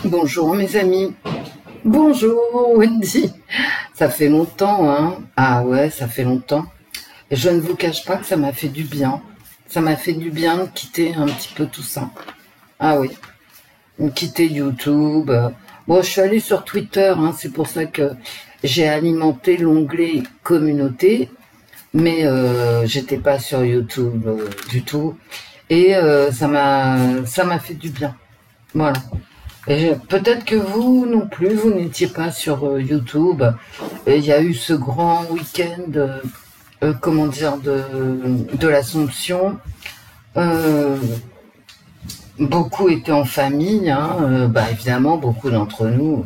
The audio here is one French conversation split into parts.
Bonjour mes amis, bonjour Wendy, ça fait longtemps hein, ah ouais ça fait longtemps, et je ne vous cache pas que ça m'a fait du bien, ça m'a fait du bien de quitter un petit peu tout ça, ah oui, de quitter YouTube, bon je suis allée sur Twitter, hein, c'est pour ça que j'ai alimenté l'onglet communauté, mais j'étais pas sur YouTube du tout, et ça m'a fait du bien, voilà. Peut-être que vous non plus, vous n'étiez pas sur YouTube. Et il y a eu ce grand week-end, comment dire, de l'Assomption. Euh, Beaucoup étaient en famille, hein, évidemment, beaucoup d'entre nous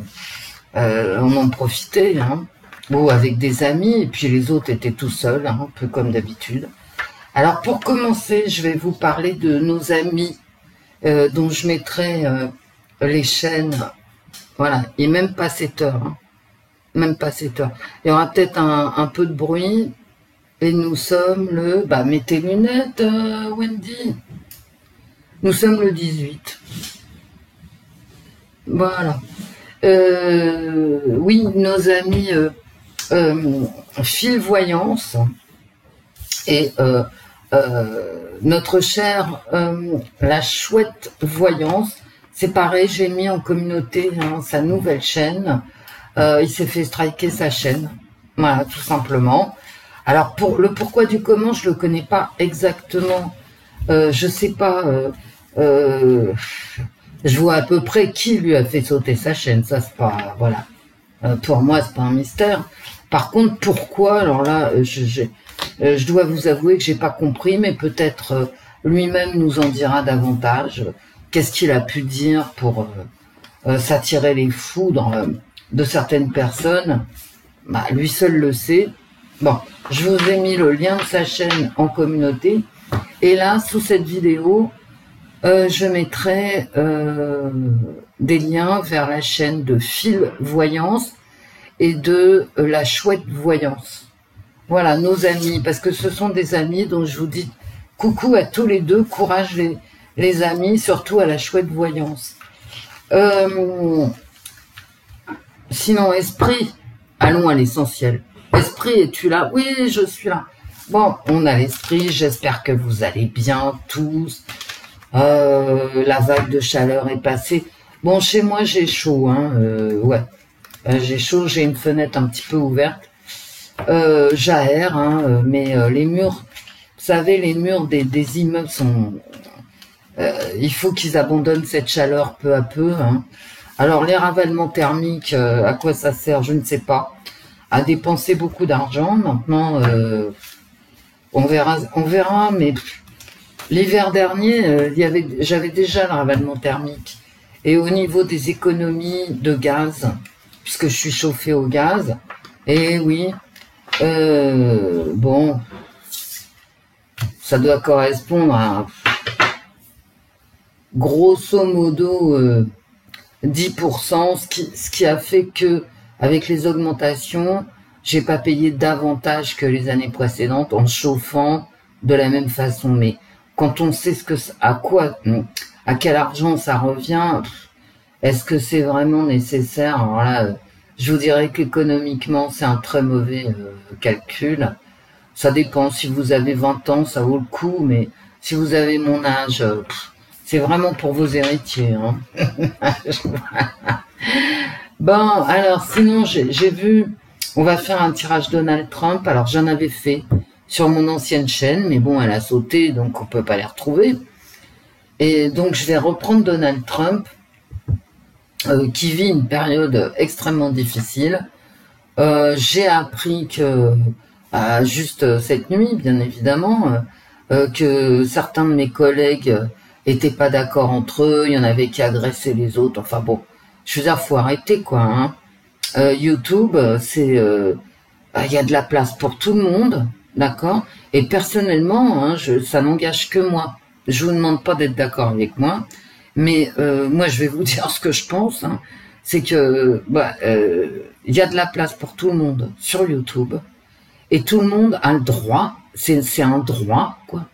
en ont profité, hein, bon, avec des amis, et puis les autres étaient tout seuls, hein, un peu comme d'habitude. Alors pour commencer, je vais vous parler de nos amis dont je mettrai les chaînes. Voilà, et même pas 7 heures. Hein. Même pas 7 heures. Il y aura peut-être un peu de bruit. Et nous sommes le... Bah, mets tes lunettes, Wendy. Nous sommes le 18. Voilà. Oui, nos amis Fil Voyance et notre chère la Chouette Voyance. C'est pareil, j'ai mis en communauté hein, sa nouvelle chaîne. Il s'est fait striker sa chaîne. Voilà, tout simplement. Alors, pour le pourquoi du comment, je le connais pas exactement. Je sais pas. Je vois à peu près qui lui a fait sauter sa chaîne. Ça, c'est pas... Voilà. Pour moi, c'est pas un mystère. Par contre, pourquoi? Alors là, je dois vous avouer que j'ai pas compris, mais peut-être lui-même nous en dira davantage. Qu'est-ce qu'il a pu dire pour s'attirer les foudres de certaines personnes? Bah, lui seul le sait. Bon, je vous ai mis le lien de sa chaîne en communauté. Et là, sous cette vidéo, je mettrai des liens vers la chaîne de Fil Voyance et de la Chouette Voyance. Voilà, nos amis, parce que ce sont des amis dont je vous dis coucou à tous les deux, courage les amis, surtout à la Chouette Voyance. Sinon, Esprit, allons à l'essentiel. Esprit, es-tu là? Oui, je suis là. Bon, on a l'Esprit, j'espère que vous allez bien tous. La vague de chaleur est passée. Bon, chez moi, j'ai chaud, hein, ouais. J'ai chaud, j'ai une fenêtre un petit peu ouverte. J'aère, hein, mais les murs, vous savez, les murs des immeubles sont... il faut qu'ils abandonnent cette chaleur peu à peu. Hein. Alors, les ravalements thermiques, à quoi ça sert, je ne sais pas. À dépenser beaucoup d'argent. Maintenant, on verra, mais l'hiver dernier, j'avais déjà le ravalement thermique. Et au niveau des économies de gaz, puisque je suis chauffée au gaz, et oui, bon, ça doit correspondre à grosso modo 10%, ce qui a fait que avec les augmentations, j'ai pas payé davantage que les années précédentes en chauffant de la même façon. Mais quand on sait à quel argent ça revient, est-ce que c'est vraiment nécessaire? Alors là, je vous dirais qu'économiquement, c'est un très mauvais calcul. Ça dépend. Si vous avez 20 ans, ça vaut le coup, mais si vous avez mon âge, c'est vraiment pour vos héritiers. Hein. Bon, alors sinon, j'ai vu, on va faire un tirage Donald Trump. Alors j'en avais fait sur mon ancienne chaîne, mais bon, elle a sauté, donc on peut pas les retrouver. Et donc je vais reprendre Donald Trump, qui vit une période extrêmement difficile. J'ai appris que, juste cette nuit, bien évidemment, que certains de mes collègues étaient pas d'accord entre eux, il y en avait qui agressaient les autres, enfin bon, je veux dire, faut arrêter, quoi, hein. YouTube, c'est... il y a de la place pour tout le monde, d'accord? Et personnellement, hein, ça n'engage que moi. Je vous demande pas d'être d'accord avec moi, mais moi, je vais vous dire ce que je pense, hein. C'est que y a de la place pour tout le monde sur YouTube, et tout le monde a le droit, c'est un droit, quoi,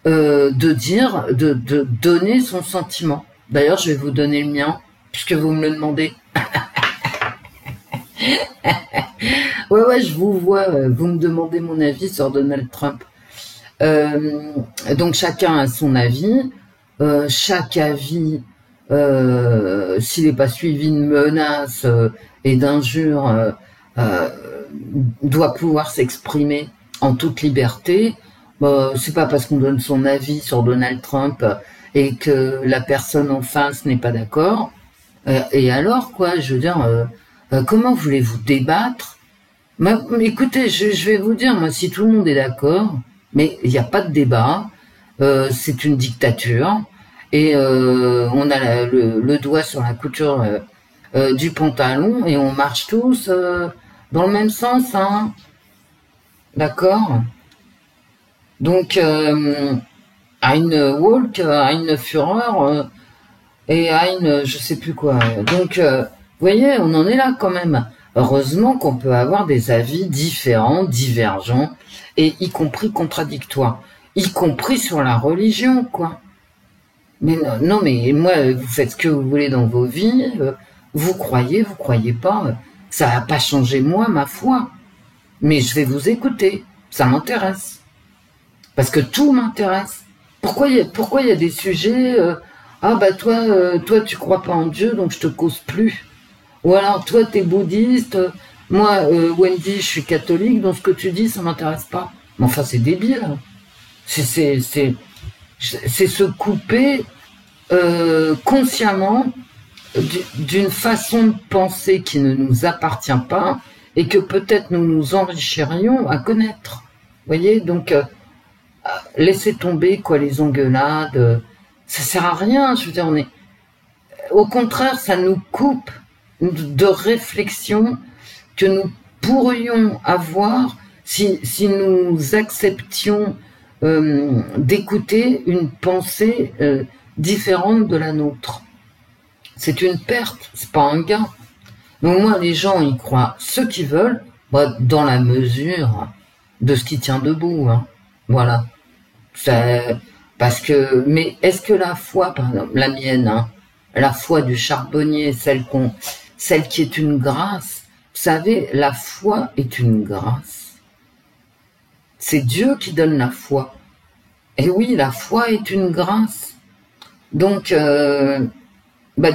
de dire, de donner son sentiment. D'ailleurs, je vais vous donner le mien, puisque vous me le demandez. Ouais, je vous vois, vous me demandez mon avis sur Donald Trump. Donc chacun a son avis. Chaque avis, s'il n'est pas suivi de menaces et d'injures, doit pouvoir s'exprimer en toute liberté. C'est pas parce qu'on donne son avis sur Donald Trump et que la personne en face n'est pas d'accord. Et alors, quoi, je veux dire, comment voulez-vous débattre? Écoutez, je vais vous dire, moi, si tout le monde est d'accord, mais il n'y a pas de débat, c'est une dictature, et on a le doigt sur la couture du pantalon, et on marche tous dans le même sens, hein. D'accord? Donc, eine Walk, eine Führer, et eine je sais plus quoi. Donc, vous voyez, on en est là quand même. Heureusement qu'on peut avoir des avis différents, divergents, et y compris contradictoires, y compris sur la religion, quoi. Mais non, mais moi, vous faites ce que vous voulez dans vos vies, vous croyez pas, ça va pas changer moi, ma foi. Mais je vais vous écouter, ça m'intéresse. Parce que tout m'intéresse. Pourquoi il y a des sujets, ah bah toi tu crois pas en Dieu, donc je te cause plus. Ou alors, toi, t'es bouddhiste, moi, Wendy, je suis catholique, donc ce que tu dis, ça m'intéresse pas. Mais enfin, c'est débile. C'est se couper consciemment d'une façon de penser qui ne nous appartient pas et que peut-être nous nous enrichirions à connaître. Vous voyez, donc, laissez tomber, quoi, les engueulades. Ça sert à rien, je veux dire, au contraire, ça nous coupe de réflexion que nous pourrions avoir si nous acceptions d'écouter une pensée différente de la nôtre. C'est une perte, c'est pas un gain. Donc moi, les gens y croient ce qu'ils veulent, dans la mesure de ce qui tient debout. Hein. Voilà. Parce que, mais est-ce que la foi, par exemple, la mienne, hein, la foi du charbonnier, celle qui est une grâce. Vous savez, la foi est une grâce. C'est Dieu qui donne la foi. Et oui, la foi est une grâce. Donc,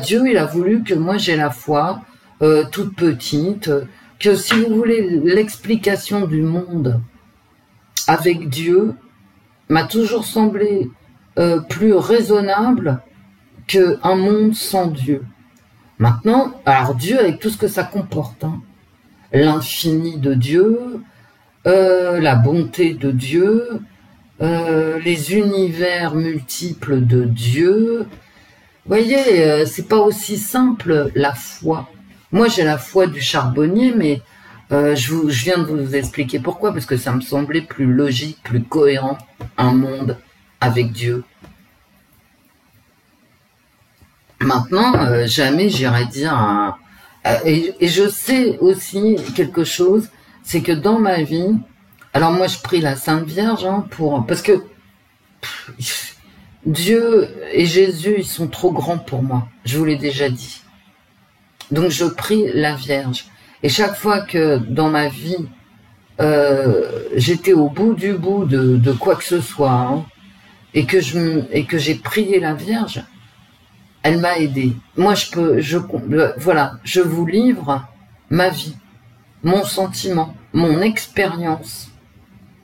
Dieu, il a voulu que moi j'ai la foi, toute petite, que si vous voulez, l'explication du monde avec Dieu m'a toujours semblé plus raisonnable qu'un monde sans Dieu. Maintenant, alors Dieu avec tout ce que ça comporte, hein, l'infini de Dieu, la bonté de Dieu, les univers multiples de Dieu. Vous voyez, c'est pas aussi simple la foi. Moi, j'ai la foi du charbonnier, mais je viens de vous expliquer pourquoi, parce que ça me semblait plus logique, plus cohérent, un monde avec Dieu. Maintenant, jamais j'irai dire... et je sais aussi quelque chose, c'est que dans ma vie... Alors moi, je prie la Sainte Vierge hein, parce que Dieu et Jésus, ils sont trop grands pour moi. Je vous l'ai déjà dit. Donc je prie la Vierge. Et chaque fois que dans ma vie, j'étais au bout du bout de quoi que ce soit, hein, et que j'ai prié la Vierge, elle m'a aidé. Moi, voilà, je vous livre ma vie, mon sentiment, mon expérience.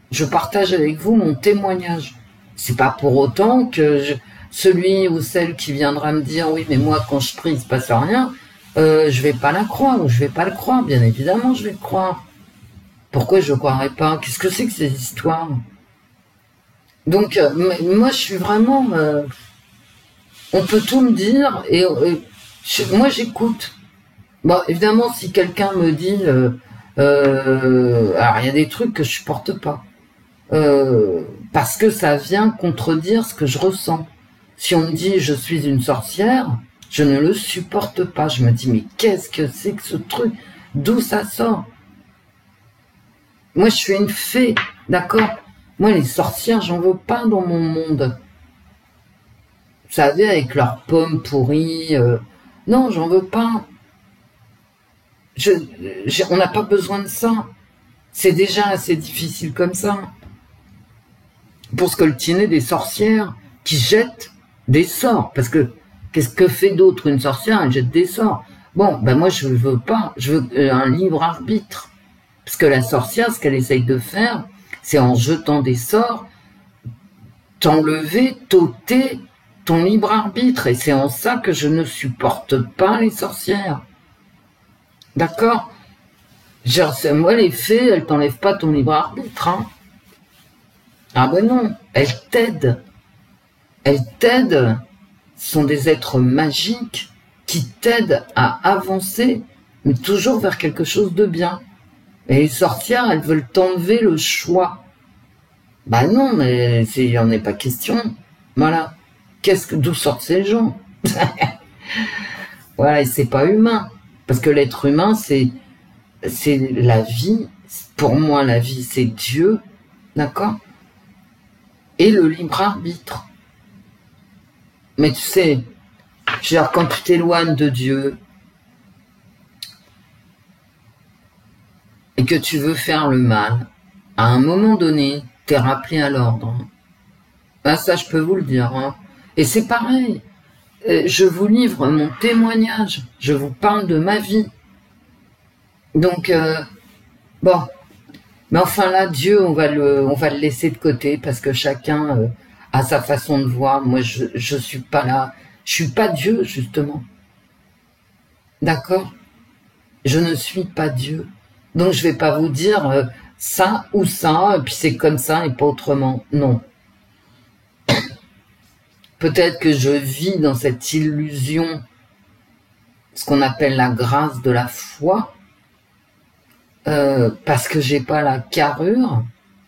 Je partage avec vous mon témoignage. C'est pas pour autant que celui ou celle qui viendra me dire oui, mais moi, quand je prie, il se passe rien, je vais pas la croire ou je vais pas le croire. Bien évidemment, je vais le croire. Pourquoi je ne croirais pas? Qu'est-ce que c'est que ces histoires? Donc, moi, je suis vraiment... on peut tout me dire et moi, j'écoute. Bon, évidemment, si quelqu'un me dit... alors, il y a des trucs que je supporte pas. Parce que ça vient contredire ce que je ressens. Si on me dit « je suis une sorcière », je ne le supporte pas. Je me dis « mais qu'est-ce que c'est que ce truc? D'où ça sort ?» Moi, je suis une fée, d'accord? Moi, les sorcières, j'en veux pas dans mon monde. Vous savez, avec leurs pommes pourries, Non, j'en veux pas. On n'a pas besoin de ça. C'est déjà assez difficile comme ça. Pour scoltiner des sorcières qui jettent des sorts. Parce que, qu'est-ce que fait d'autre une sorcière? Elle jette des sorts. Bon, ben moi je veux pas. Je veux un libre arbitre. Parce que la sorcière, ce qu'elle essaye de faire, c'est en jetant des sorts, t'enlever, t'ôter ton libre arbitre. Et c'est en ça que je ne supporte pas les sorcières. D'accord? Genre, moi, les fées, elles t'enlèvent pas ton libre arbitre, hein. Ah ben non, elles t'aident. Elles t'aident. Ce sont des êtres magiques qui t'aident à avancer, mais toujours vers quelque chose de bien. Et les sorcières, elles veulent t'enlever le choix. Bah non, mais il n'y en est pas question. Voilà. D'où sortent ces gens? Voilà, et c'est pas humain. Parce que l'être humain, c'est la vie. Pour moi, la vie, c'est Dieu. D'accord? Et le libre arbitre. Mais tu sais, genre, quand tu t'éloignes de Dieu et que tu veux faire le mal, à un moment donné, t'es rappelé à l'ordre. Ben, ça, je peux vous le dire. Hein. Et c'est pareil. Je vous livre mon témoignage. Je vous parle de ma vie. Donc, bon. Mais enfin là, Dieu, on va le laisser de côté parce que chacun a sa façon de voir. Moi, je suis pas là. Je suis pas Dieu, justement. D'accord? Je ne suis pas Dieu. Donc, je vais pas vous dire ça ou ça, et puis c'est comme ça et pas autrement. Non. Peut-être que je vis dans cette illusion, ce qu'on appelle la grâce de la foi, parce que j'ai pas la carrure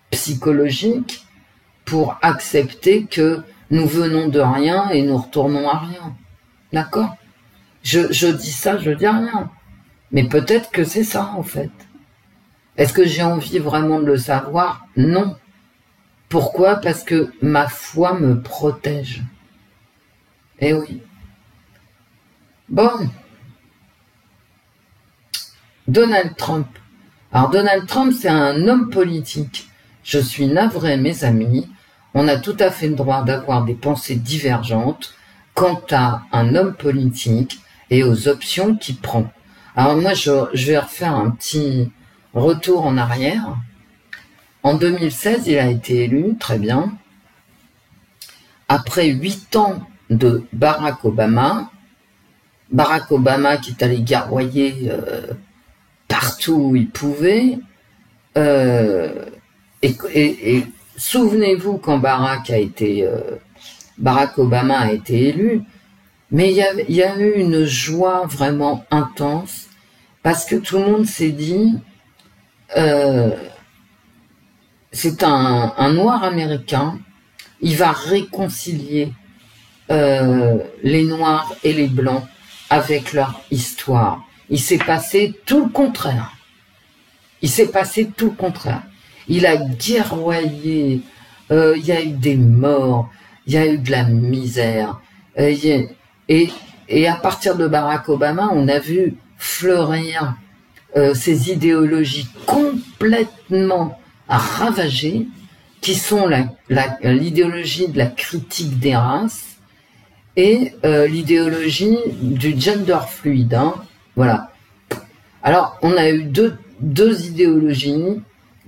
psychologique pour accepter que nous venons de rien et nous retournons à rien. D'accord? Je dis ça, je dis rien. Mais peut-être que c'est ça, en fait. Est-ce que j'ai envie vraiment de le savoir? Non. Pourquoi? Parce que ma foi me protège. Eh oui. Bon. Donald Trump. Alors Donald Trump, c'est un homme politique. Je suis navré, mes amis. On a tout à fait le droit d'avoir des pensées divergentes quant à un homme politique et aux options qu'il prend. Alors moi, je vais refaire un petit retour en arrière. En 2016, il a été élu, très bien. Après 8 ans de Barack Obama qui est allé garroyer partout où il pouvait, et souvenez-vous quand Barack Obama a été élu, mais il y a eu une joie vraiment intense parce que tout le monde s'est dit c'est un noir américain, il va réconcilier les noirs et les blancs avec leur histoire. Il s'est passé tout le contraire. Il a guerroyé, il y a eu des morts, il y a eu de la misère. Et à partir de Barack Obama, on a vu fleurir ces idéologies complètement ravagées, qui sont l'idéologie de la critique des races et l'idéologie du gender fluide. Hein. Voilà. Alors, on a eu deux idéologies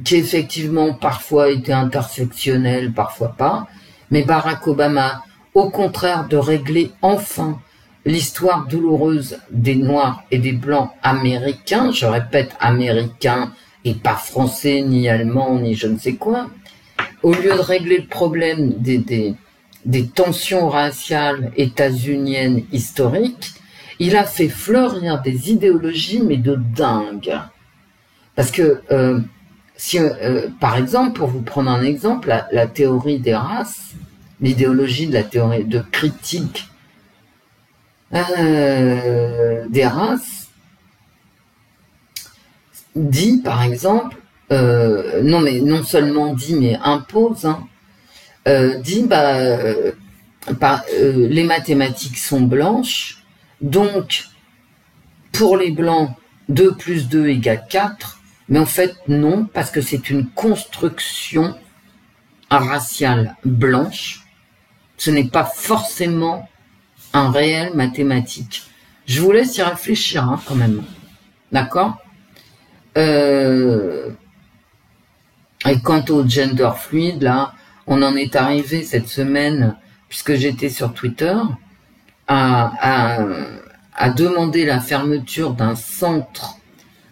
qui effectivement parfois étaient intersectionnelles, parfois pas, mais Barack Obama, au contraire de régler enfin l'histoire douloureuse des Noirs et des Blancs américains, je répète américains et pas français, ni allemands, ni je ne sais quoi, au lieu de régler le problème des tensions raciales états-uniennes historiques, il a fait fleurir des idéologies, mais de dingue. Parce que, par exemple, pour vous prendre un exemple, la théorie des races, l'idéologie de la théorie de critique des races, dit, par exemple, non seulement dit, mais impose, hein, dit, les mathématiques sont blanches, Donc, pour les blancs, 2 plus 2 égale 4, mais en fait, non, parce que c'est une construction raciale blanche. Ce n'est pas forcément un réel mathématique. Je vous laisse y réfléchir, hein, quand même. D'accord? Et quant au gender fluide, là, on en est arrivé cette semaine, puisque j'étais sur Twitter, à demander la fermeture d'un centre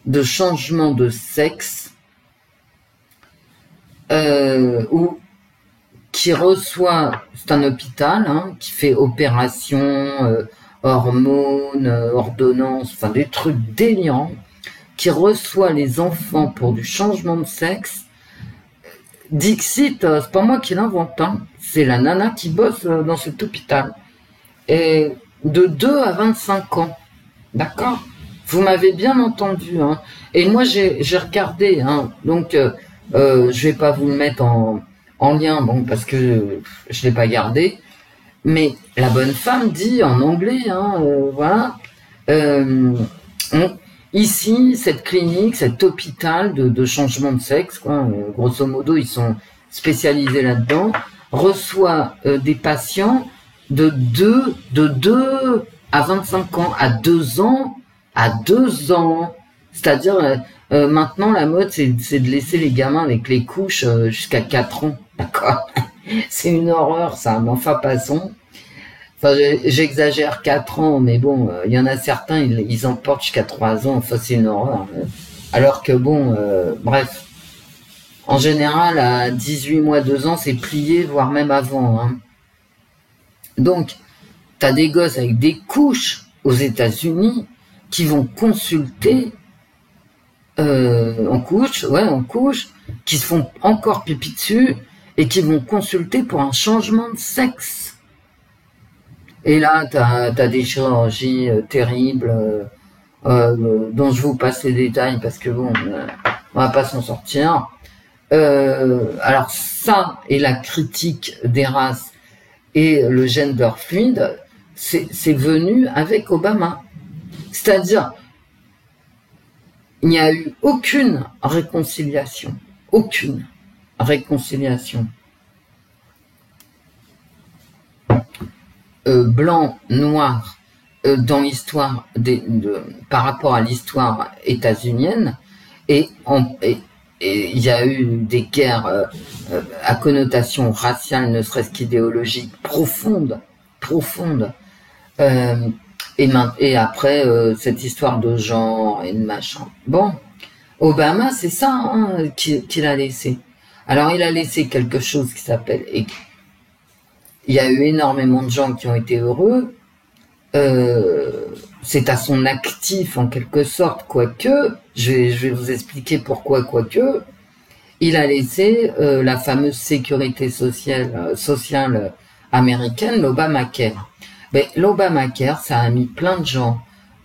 de changement de sexe qui reçoit, c'est un hôpital, hein, qui fait opérations, hormones, ordonnances, enfin des trucs délirants, qui reçoit les enfants pour du changement de sexe. Dixit, c'est pas moi qui l'invente, hein, c'est la nana qui bosse dans cet hôpital. Et de 2 à 25 ans, d'accord? Vous m'avez bien entendu, hein. Et moi j'ai regardé, hein, donc je vais pas vous le mettre en lien, bon, parce que je l'ai pas gardé, mais la bonne femme dit en anglais, hein, voilà, ici, cette clinique, cet hôpital de changement de sexe, quoi, grosso modo, ils sont spécialisés là-dedans, reçoit des patients de 2 à 25 ans, à 2 ans, c'est-à-dire maintenant la mode c'est de laisser les gamins avec les couches jusqu'à 4 ans, d'accord? C'est une horreur ça, mais enfin passons. Enfin j'exagère 4 ans, mais bon, il y en a certains, ils en portent jusqu'à 3 ans, enfin c'est une horreur. Alors que bon, bref, en général à 18 mois, 2 ans, c'est plié, voire même avant, hein. Donc, t'as des gosses avec des couches aux États-Unis qui vont consulter en couche, qui se font encore pipi dessus et qui vont consulter pour un changement de sexe. Et là, t'as des chirurgies terribles dont je vous passe les détails parce que bon, on va pas s'en sortir. Alors ça et la critique des races et le gender fluide, c'est venu avec Obama. C'est-à-dire, il n'y a eu aucune réconciliation. Aucune réconciliation. Blanc, noir, dans l'histoire par rapport à l'histoire états-unienne, et il y a eu des guerres à connotation raciale, ne serait-ce qu'idéologique, profonde. Et après, cette histoire de genre et de machin. Bon, Obama, c'est ça hein, qu'il a laissé. Alors, il a laissé quelque chose qui s'appelle... Il y a eu énormément de gens qui ont été heureux. C'est à son actif, en quelque sorte, quoique... Je vais vous expliquer pourquoi, quoique... Il a laissé la fameuse sécurité sociale américaine, l'Obamacare. Mais l'Obamacare, ça a mis plein de gens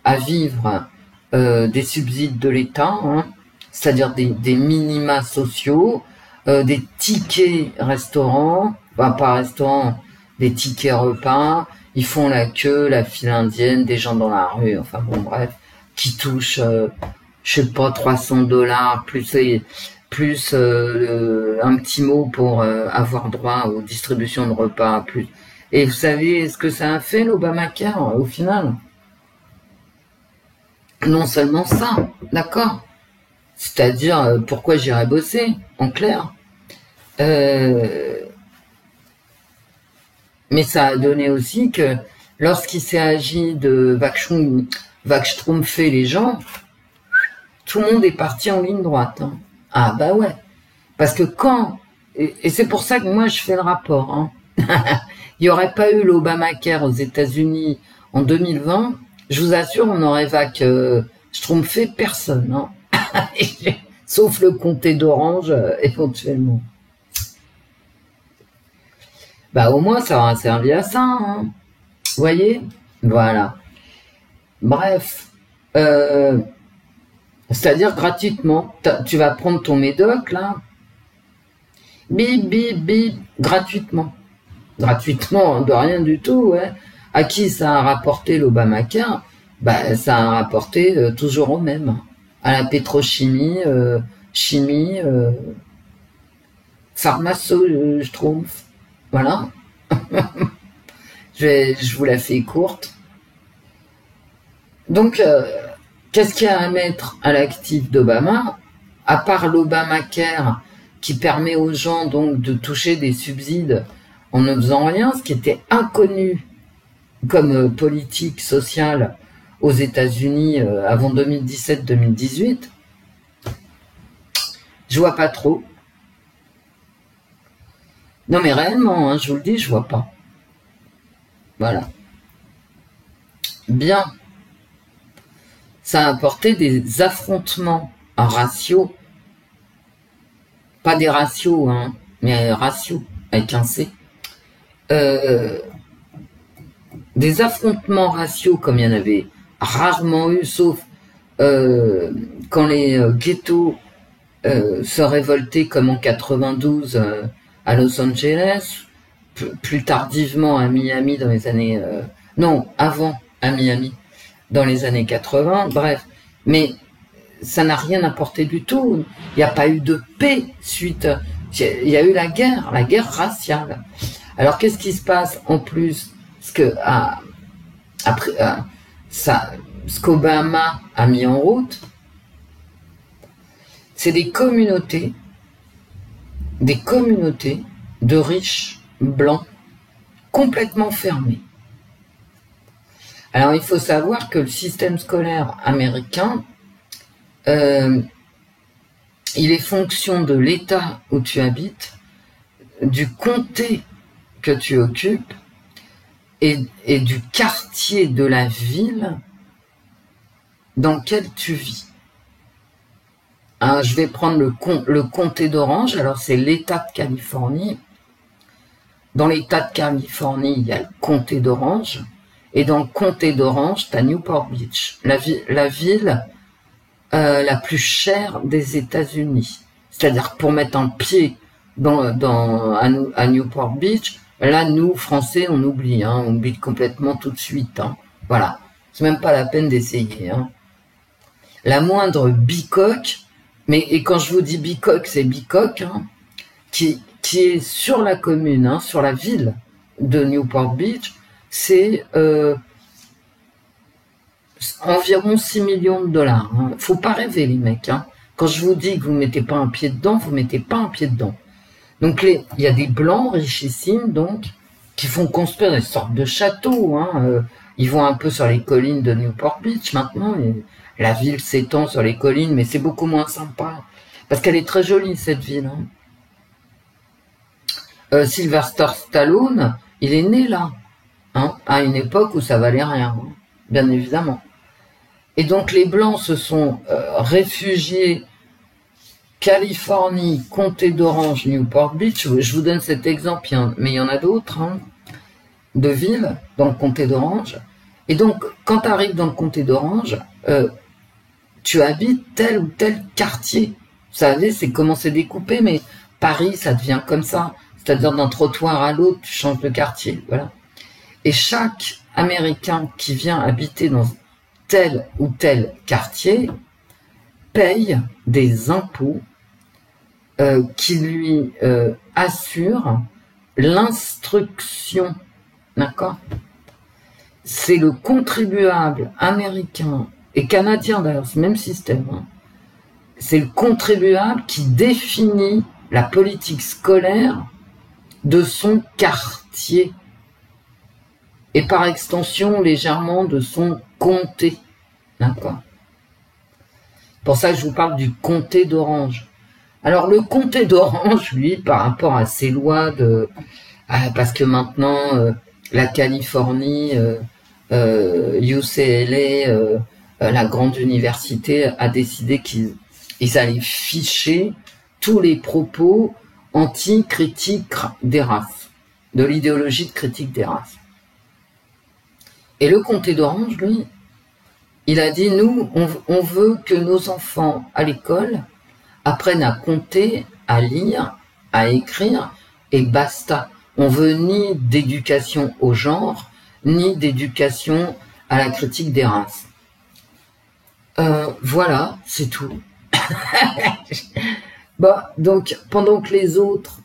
à vivre des subsides de l'État, hein, c'est-à-dire des minima sociaux, des tickets restaurants, enfin pas restaurants, des tickets repas, ils font la queue, la file indienne, des gens dans la rue, enfin bon bref, qui touchent, je sais pas, $300, plus un petit mot pour avoir droit aux distributions de repas, plus. Et vous savez ce que ça a fait l'Obamacare au final? Non seulement ça, d'accord? C'est-à-dire pourquoi j'irais bosser, en clair. Mais ça a donné aussi que lorsqu'il s'est agi de Wachtrumpfer les gens, tout le monde est parti en ligne droite. Hein. Ah bah ouais. Parce que et c'est pour ça que moi je fais le rapport, hein. Il n'y aurait pas eu l'Obamacare aux États-Unis en 2020, je vous assure, on aurait Wachtrumpfer personne, hein. Sauf le comté d'Orange, éventuellement. Bah au moins ça aura servi à ça, hein. Vous voyez? Voilà. Bref. C'est-à-dire gratuitement. Tu vas prendre ton médoc, là. Bip, bip, bip. Gratuitement. Gratuitement, de rien du tout, ouais. À qui ça a rapporté l'Obamacare? Bah, ça a rapporté toujours au même. À la pétrochimie, chimie, pharmaco, je trouve. Voilà. Je vous la fais courte. Donc, qu'est-ce qu'il y a à mettre à l'actif d'Obama, à part l'Obamacare qui permet aux gens donc de toucher des subsides en ne faisant rien, ce qui était inconnu comme politique sociale aux États-Unis avant 2017-2018. Je vois pas trop. Non mais réellement, hein, je vous le dis, je vois pas. Voilà. Bien. Ça a apporté des affrontements en ratio. Pas des ratios, hein, mais ratios, avec un C. Des affrontements raciaux comme il y en avait rarement eu, sauf quand les ghettos se révoltaient comme en 92 à Los Angeles, plus tardivement à Miami dans les années... non, avant à Miami dans les années 80, bref. Mais ça n'a rien apporté du tout. Il n'y a pas eu de paix suite... Il y a eu la guerre raciale. Alors qu'est-ce qui se passe en plus? Ce que ce qu'Obama a mis en route, c'est des communautés de riches blancs complètement fermées. Alors il faut savoir que le système scolaire américain, il est fonction de l'État où tu habites, du comté que tu occupes et du quartier de la ville dans lequel tu vis. Alors, je vais prendre le comté d'Orange, alors c'est l'État de Californie. Dans l'État de Californie, il y a le comté d'Orange, et dans le comté d'Orange, tu as Newport Beach, la ville la plus chère des États-Unis. C'est-à-dire pour mettre un pied à Newport Beach, là, nous, Français, on oublie, hein, on oublie complètement tout de suite. Hein. Voilà, c'est même pas la peine d'essayer. Hein. La moindre bicoque, et quand je vous dis bicoque, c'est bicoque, hein, qui est sur la commune, hein, sur la ville de Newport Beach, c'est environ 6 millions de dollars. Hein. Faut pas rêver, les mecs. Hein. Quand je vous dis que vous mettez pas un pied dedans, vous mettez pas un pied dedans. Donc il y a des blancs richissimes donc qui font construire des sortes de châteaux. Hein. Ils vont un peu sur les collines de Newport Beach maintenant. Et la ville s'étend sur les collines, mais c'est beaucoup moins sympa parce qu'elle est très jolie cette ville. Hein. Sylvester Stallone, il est né là, hein, à une époque où ça valait rien, hein, bien évidemment. Et donc les blancs se sont réfugiés. Californie, comté d'Orange, Newport Beach, je vous donne cet exemple, mais il y en a d'autres, hein, de villes dans le comté d'Orange. Et donc, quand tu arrives dans le comté d'Orange, tu habites tel ou tel quartier. Vous savez, c'est comment c'est découpé, mais Paris, ça devient comme ça. C'est-à-dire d'un trottoir à l'autre, tu changes de quartier. Voilà. Et chaque Américain qui vient habiter dans tel ou tel quartier paye des impôts qui lui assure l'instruction, d'accord? C'est le contribuable américain et canadien d'ailleurs, c'est le même système. Hein. C'est le contribuable qui définit la politique scolaire de son quartier et par extension légèrement de son comté, d'accord? Pour ça que je vous parle du comté d'Orange. Alors le comté d'Orange, lui, par rapport à ces lois parce que maintenant la Californie, UCLA, la grande université a décidé qu'ils allaient ficher tous les propos anti-critique des races, de l'idéologie de critique des races. Et le comté d'Orange, lui, il a dit, nous, on veut que nos enfants à l'école apprennent à compter, à lire, à écrire, et basta. On veut ni d'éducation au genre, ni d'éducation à la critique des races. Voilà, c'est tout. Bon, donc, pendant que les autres,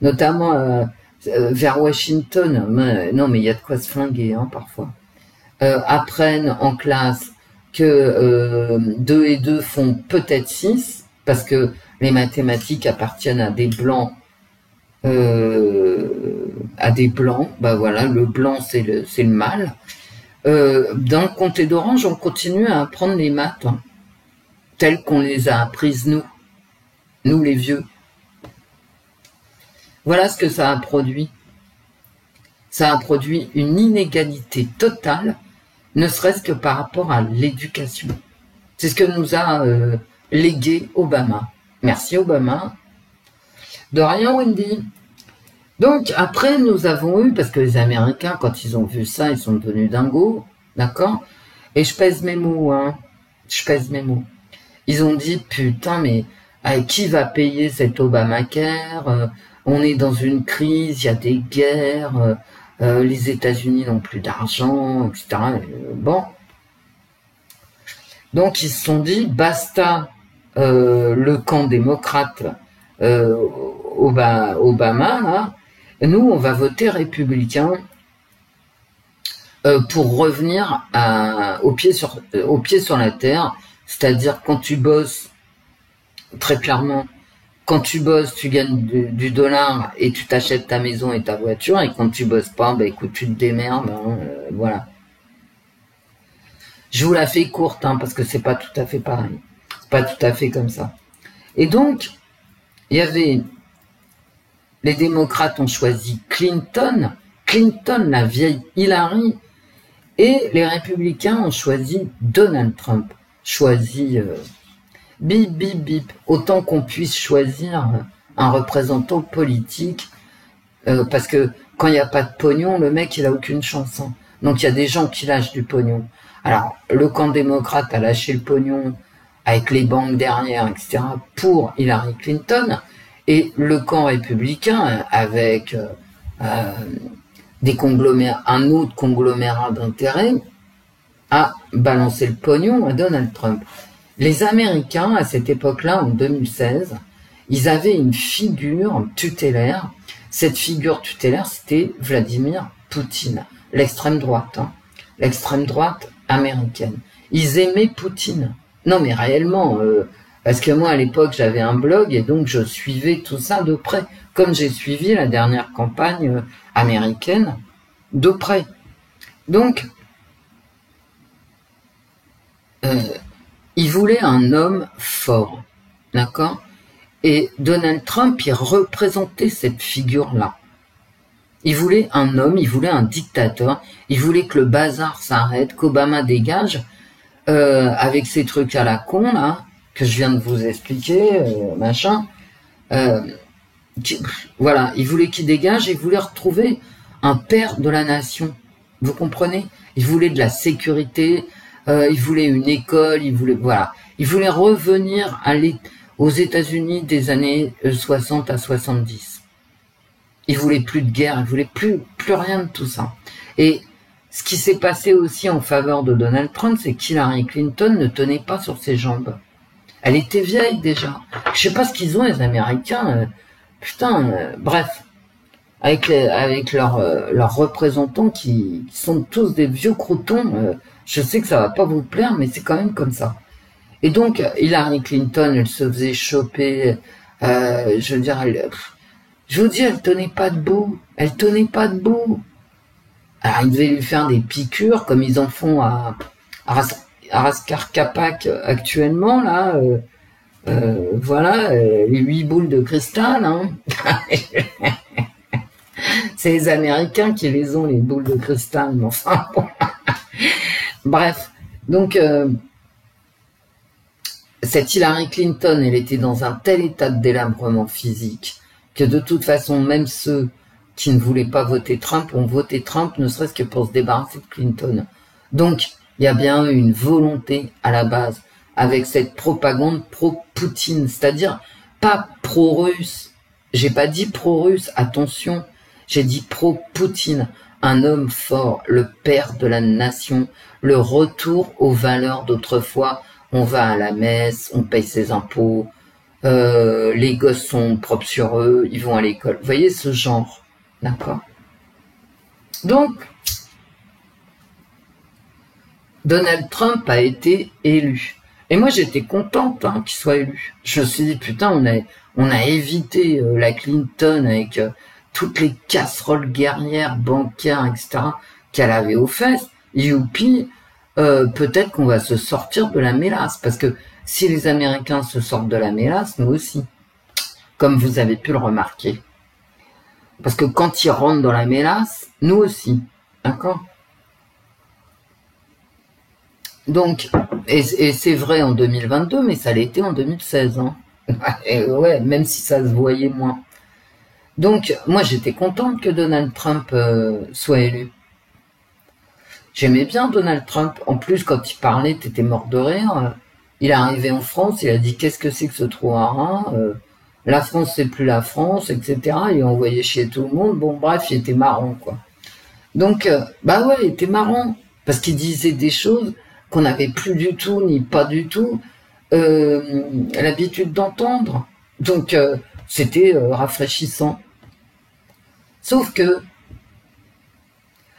notamment vers Washington, non mais il y a de quoi se flinguer hein, parfois, apprennent en classe que 2 et 2 font peut-être 6, parce que les mathématiques appartiennent à des blancs, bah voilà, le blanc c'est le mal. Dans le comté d'Orange, on continue à apprendre les maths, hein, telles qu'on les a apprises nous les vieux. Voilà ce que ça a produit. Ça a produit une inégalité totale, ne serait-ce que par rapport à l'éducation. C'est ce que nous a légué Obama. Merci Obama. De rien Wendy. Donc après nous avons eu, parce que les Américains quand ils ont vu ça, ils sont devenus dingos, d'accord? Et je pèse mes mots, hein. Je pèse mes mots. Ils ont dit putain mais qui va payer cet Obamacare? On est dans une crise, il y a des guerres, les États-Unis n'ont plus d'argent, etc. Bon. Donc ils se sont dit, basta le camp démocrate Obama, là, nous on va voter républicain pour revenir au pied sur la terre, c'est-à-dire quand tu bosses, très clairement, quand tu bosses, tu gagnes du dollar et tu t'achètes ta maison et ta voiture, et quand tu bosses pas, bah écoute, tu te démerdes, hein, voilà. Je vous la fais courte, hein, parce que c'est pas tout à fait pareil. C'est pas tout à fait comme ça. Et donc, il y avait, les démocrates ont choisi Clinton, la vieille Hillary, et les républicains ont choisi Donald Trump, bip, bip, bip, autant qu'on puisse choisir un représentant politique, parce que quand il n'y a pas de pognon, le mec, il a aucune chance. Hein. Donc, il y a des gens qui lâchent du pognon. Alors, le camp démocrate a lâché le pognon avec les banques derrière, etc., pour Hillary Clinton, et le camp républicain, avec un autre conglomérat d'intérêts, a balancé le pognon à Donald Trump. Les Américains, à cette époque-là, en 2016, ils avaient une figure tutélaire. Cette figure tutélaire, c'était Vladimir Poutine, l'extrême droite, hein, l'extrême droite américaine. Ils aimaient Poutine. Non, mais réellement, parce que moi, à l'époque, j'avais un blog et donc je suivais tout ça de près, comme j'ai suivi la dernière campagne américaine de près. Donc, il voulait un homme fort, d'accord? Et Donald Trump, il représentait cette figure-là. Il voulait un homme, il voulait un dictateur, il voulait que le bazar s'arrête, qu'Obama dégage, avec ces trucs à la con, là, que je viens de vous expliquer, machin. Voilà, il voulait qu'il dégage et il voulait retrouver un père de la nation. Vous comprenez? Il voulait de la sécurité, il voulait une école, il voulait revenir aux États-Unis des années 60 à 70. Il voulait plus de guerre, il voulait plus rien de tout ça. Et ce qui s'est passé aussi en faveur de Donald Trump, c'est qu'Hillary Clinton ne tenait pas sur ses jambes. Elle était vieille déjà. Je sais pas ce qu'ils ont les Américains. Bref, avec leurs représentants qui sont tous des vieux croutons. Je sais que ça va pas vous plaire, mais c'est quand même comme ça. Et donc, Hillary Clinton, elle se faisait choper, je veux dire, elle tenait pas debout. Elle tenait pas debout. Alors, ils devaient lui faire des piqûres, comme ils en font à Raskar Kapak actuellement, là. Voilà, les 8 boules de cristal, hein. C'est les Américains qui les ont, les boules de cristal, mais enfin, bon. Bref. Donc, cette Hillary Clinton, elle était dans un tel état de délabrement physique que de toute façon, même ceux qui ne voulaient pas voter Trump ont voté Trump, ne serait-ce que pour se débarrasser de Clinton. Donc, il y a bien eu une volonté à la base, avec cette propagande pro-Poutine, c'est-à-dire pas pro-russe. J'ai pas dit pro-russe, attention, j'ai dit pro-Poutine. un homme fort, le père de la nation, le retour aux valeurs d'autrefois. On va à la messe, on paye ses impôts, les gosses sont propres sur eux, ils vont à l'école. Vous voyez ce genre, d'accord? Donc, Donald Trump a été élu. Et moi, j'étais contente qu'il soit élu. Je me suis dit, putain, on a évité la Clinton avec toutes les casseroles guerrières, bancaires, etc., qu'elle avait aux fesses. Youpi, peut-être qu'on va se sortir de la mélasse. Parce que si les Américains se sortent de la mélasse, nous aussi. Comme vous avez pu le remarquer. Parce que quand ils rentrent dans la mélasse, nous aussi. D'accord ? Donc, et c'est vrai en 2022, mais ça l'était en 2016. Et ouais, même si ça se voyait moins. Donc, moi, j'étais contente que Donald Trump soit élu. J'aimais bien Donald Trump. En plus, quand il parlait, t'étais mort de rire. Il est arrivé en France, il a dit « Qu'est-ce que c'est que ce trou à rein La France, c'est plus la France, etc. » Il a envoyé chier tout le monde. Bon, bref, il était marrant, quoi. Donc, bah ouais, il était marrant. Parce qu'il disait des choses qu'on n'avait plus du tout, ni pas du tout, l'habitude d'entendre. Donc, c'était rafraîchissant. Sauf que,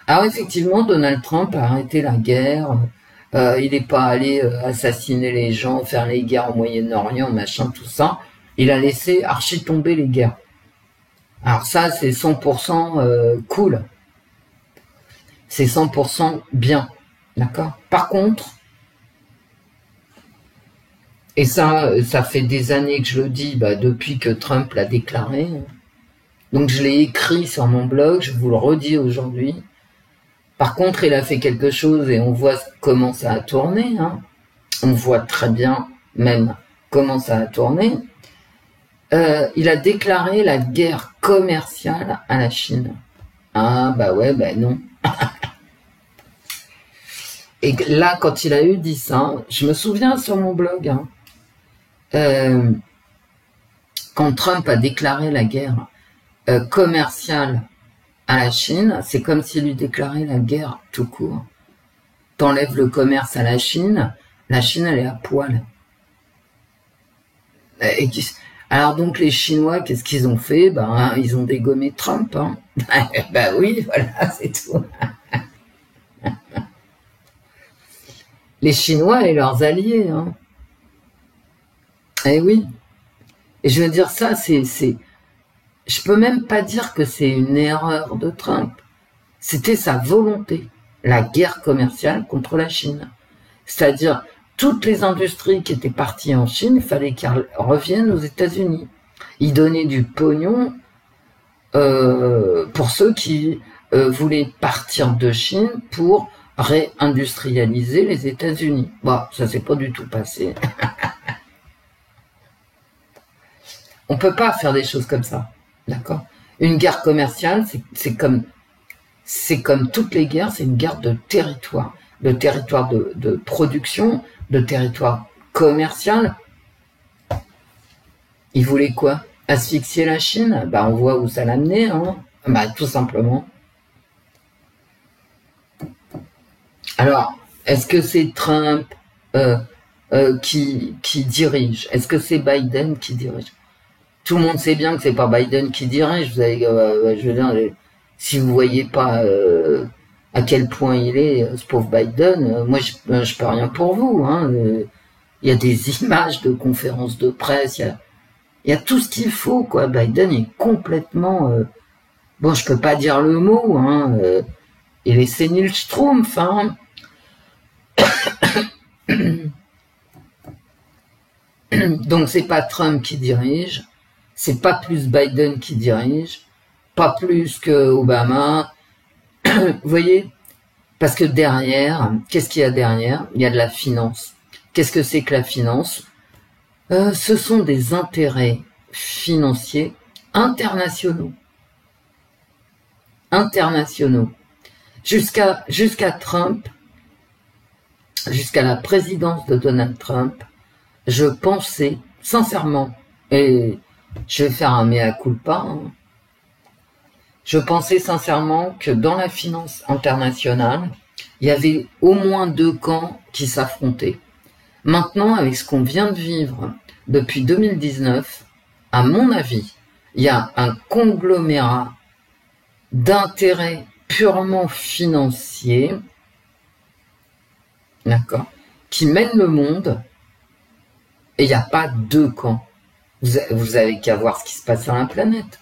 alors effectivement, Donald Trump a arrêté la guerre, il n'est pas allé assassiner les gens, faire les guerres au Moyen-Orient, machin, tout ça. Il a laissé archi tomber les guerres. Alors ça, c'est 100% cool. C'est 100% bien. D'accord ? Par contre, et ça fait des années que je le dis, depuis que Trump l'a déclaré. Donc je l'ai écrit sur mon blog, je vous le redis aujourd'hui. Par contre, il a fait quelque chose et on voit comment ça a tourné. On voit très bien même comment ça a tourné. Il a déclaré la guerre commerciale à la Chine. Ah bah ouais, bah non. Et là, quand il a dit ça, je me souviens sur mon blog, quand Trump a déclaré la guerre commerciale à la Chine, c'est comme s'il lui déclarait la guerre tout court. T'enlèves le commerce à la Chine elle est à poil. Alors donc les Chinois, qu'est-ce qu'ils ont fait ? Ils ont dégommé Trump. Oui, voilà, c'est tout. Les Chinois et leurs alliés. Eh oui. Et je veux dire ça, je peux même pas dire que c'est une erreur de Trump. C'était sa volonté. La guerre commerciale contre la Chine. C'est-à-dire, toutes les industries qui étaient parties en Chine, il fallait qu'elles reviennent aux États-Unis. Il donnait du pognon pour ceux qui voulaient partir de Chine pour réindustrialiser les États-Unis. Bon, ça s'est pas du tout passé. On peut pas faire des choses comme ça, d'accord ? Une guerre commerciale, c'est comme toutes les guerres, c'est une guerre de territoire de production, de territoire commercial. Ils voulaient quoi ? Asphyxier la Chine ? On voit où ça l'a amené, tout simplement. Alors, est-ce que c'est Trump qui dirige ? Est-ce que c'est Biden qui dirige ? Tout le monde sait bien que c'est pas Biden qui dirige. Vous avez, je veux dire, si vous voyez pas à quel point il est, ce pauvre Biden, moi je peux rien pour vous. Il y a des images de conférences de presse, il y a tout ce qu'il faut, quoi. Biden est complètement, bon, je peux pas dire le mot, il est sénile schtroumpf, Donc c'est pas Trump qui dirige, c'est pas plus Biden qui dirige, pas plus que Obama. Vous voyez ? Parce que derrière, qu'est-ce qu'il y a derrière ? Il y a de la finance. Qu'est-ce que c'est que la finance ? Ce sont des intérêts financiers internationaux. Jusqu'à Trump, jusqu'à la présidence de Donald Trump, je pensais, sincèrement, et je vais faire un mea culpa, Je pensais sincèrement que dans la finance internationale, il y avait au moins deux camps qui s'affrontaient. Maintenant, avec ce qu'on vient de vivre depuis 2019, à mon avis, il y a un conglomérat d'intérêts purement financiers, d'accord, qui mène le monde, et il n'y a pas deux camps. Vous avez qu'à voir ce qui se passe sur la planète.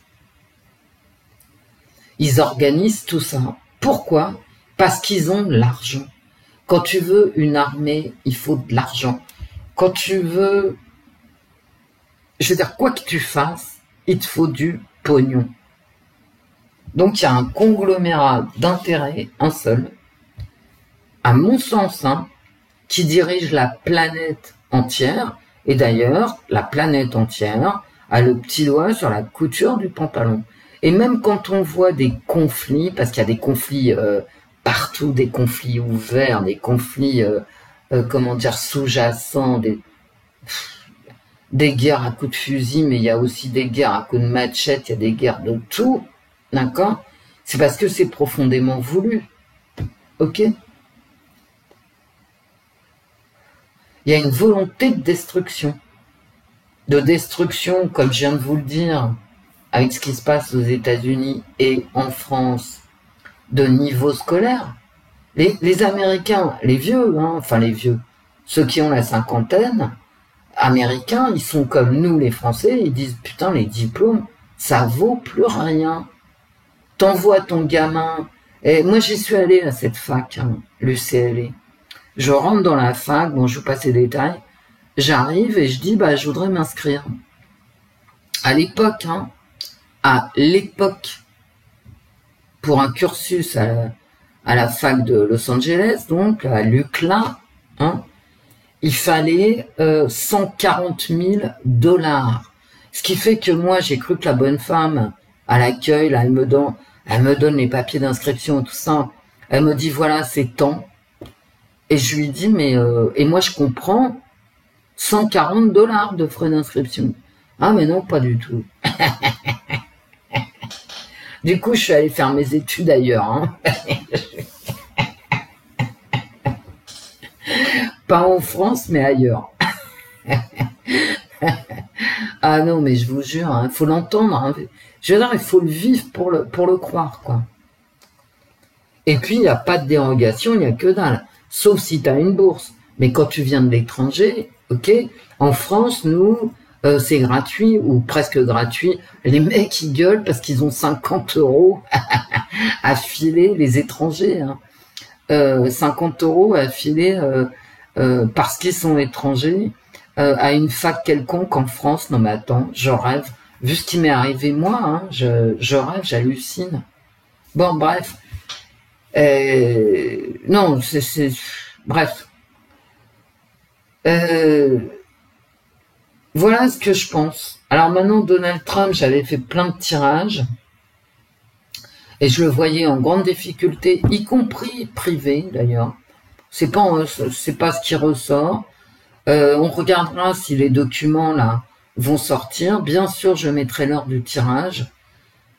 Ils organisent tout ça. Pourquoi? Parce qu'ils ont de l'argent. Quand tu veux une armée, il faut de l'argent. Quand tu veux... Je veux dire, quoi que tu fasses, il te faut du pognon. Donc il y a un conglomérat d'intérêts, un seul, à mon sens, hein, qui dirige la planète entière. Et d'ailleurs, la planète entière a le petit doigt sur la couture du pantalon. Et même quand on voit des conflits, parce qu'il y a des conflits partout, des conflits ouverts, des conflits, comment dire, sous-jacents, des guerres à coups de fusil, mais il y a aussi des guerres à coups de machette, il y a des guerres de tout, d'accord? C'est parce que c'est profondément voulu, ok? Il y a une volonté de destruction, comme je viens de vous le dire, avec ce qui se passe aux États-Unis et en France, de niveau scolaire. Les Américains, les vieux, hein, enfin les vieux, ceux qui ont la cinquantaine, Américains, ils sont comme nous les Français, ils disent putain les diplômes, ça vaut plus rien. T'envoies ton gamin. Et moi j'y suis allé à cette fac, hein, l'UCLA. Je rentre dans la fac, bon je vous passe les détails, j'arrive et je dis bah je voudrais m'inscrire. À l'époque, pour un cursus à la fac de Los Angeles, donc à l'UCLA, hein, il fallait 140 000 $. Ce qui fait que moi, j'ai cru que la bonne femme, à l'accueil, là, elle me donne les papiers d'inscription, tout ça. Elle me dit, voilà, c'est tant. Et je lui dis, mais... et moi, je comprends 140 $ de frais d'inscription. Ah, mais non, pas du tout. Du coup, je suis allée faire mes études ailleurs. Hein. Pas en France, mais ailleurs. Ah non, mais je vous jure, hein, faut l'entendre. Hein. Je veux dire, il faut le vivre pour le croire, quoi. Et puis, il n'y a pas de dérogation, il n'y a que dalle. Sauf si tu as une bourse. Mais quand tu viens de l'étranger, ok, en France, nous, c'est gratuit ou presque gratuit. Les mecs, ils gueulent parce qu'ils ont 50 € à filer, les étrangers. Hein. 50 € à filer parce qu'ils sont étrangers à une fac quelconque en France. Non mais attends, je rêve. Vu ce qui m'est arrivé moi, hein, je rêve, j'hallucine. Bon, bref. Non, c'est... Bref. Voilà ce que je pense. Alors maintenant, Donald Trump, j'avais fait plein de tirages. Et je le voyais en grande difficulté, y compris privé d'ailleurs. C'est pas ce qui ressort. On regardera si les documents là vont sortir. Bien sûr, je mettrai l'heure du tirage.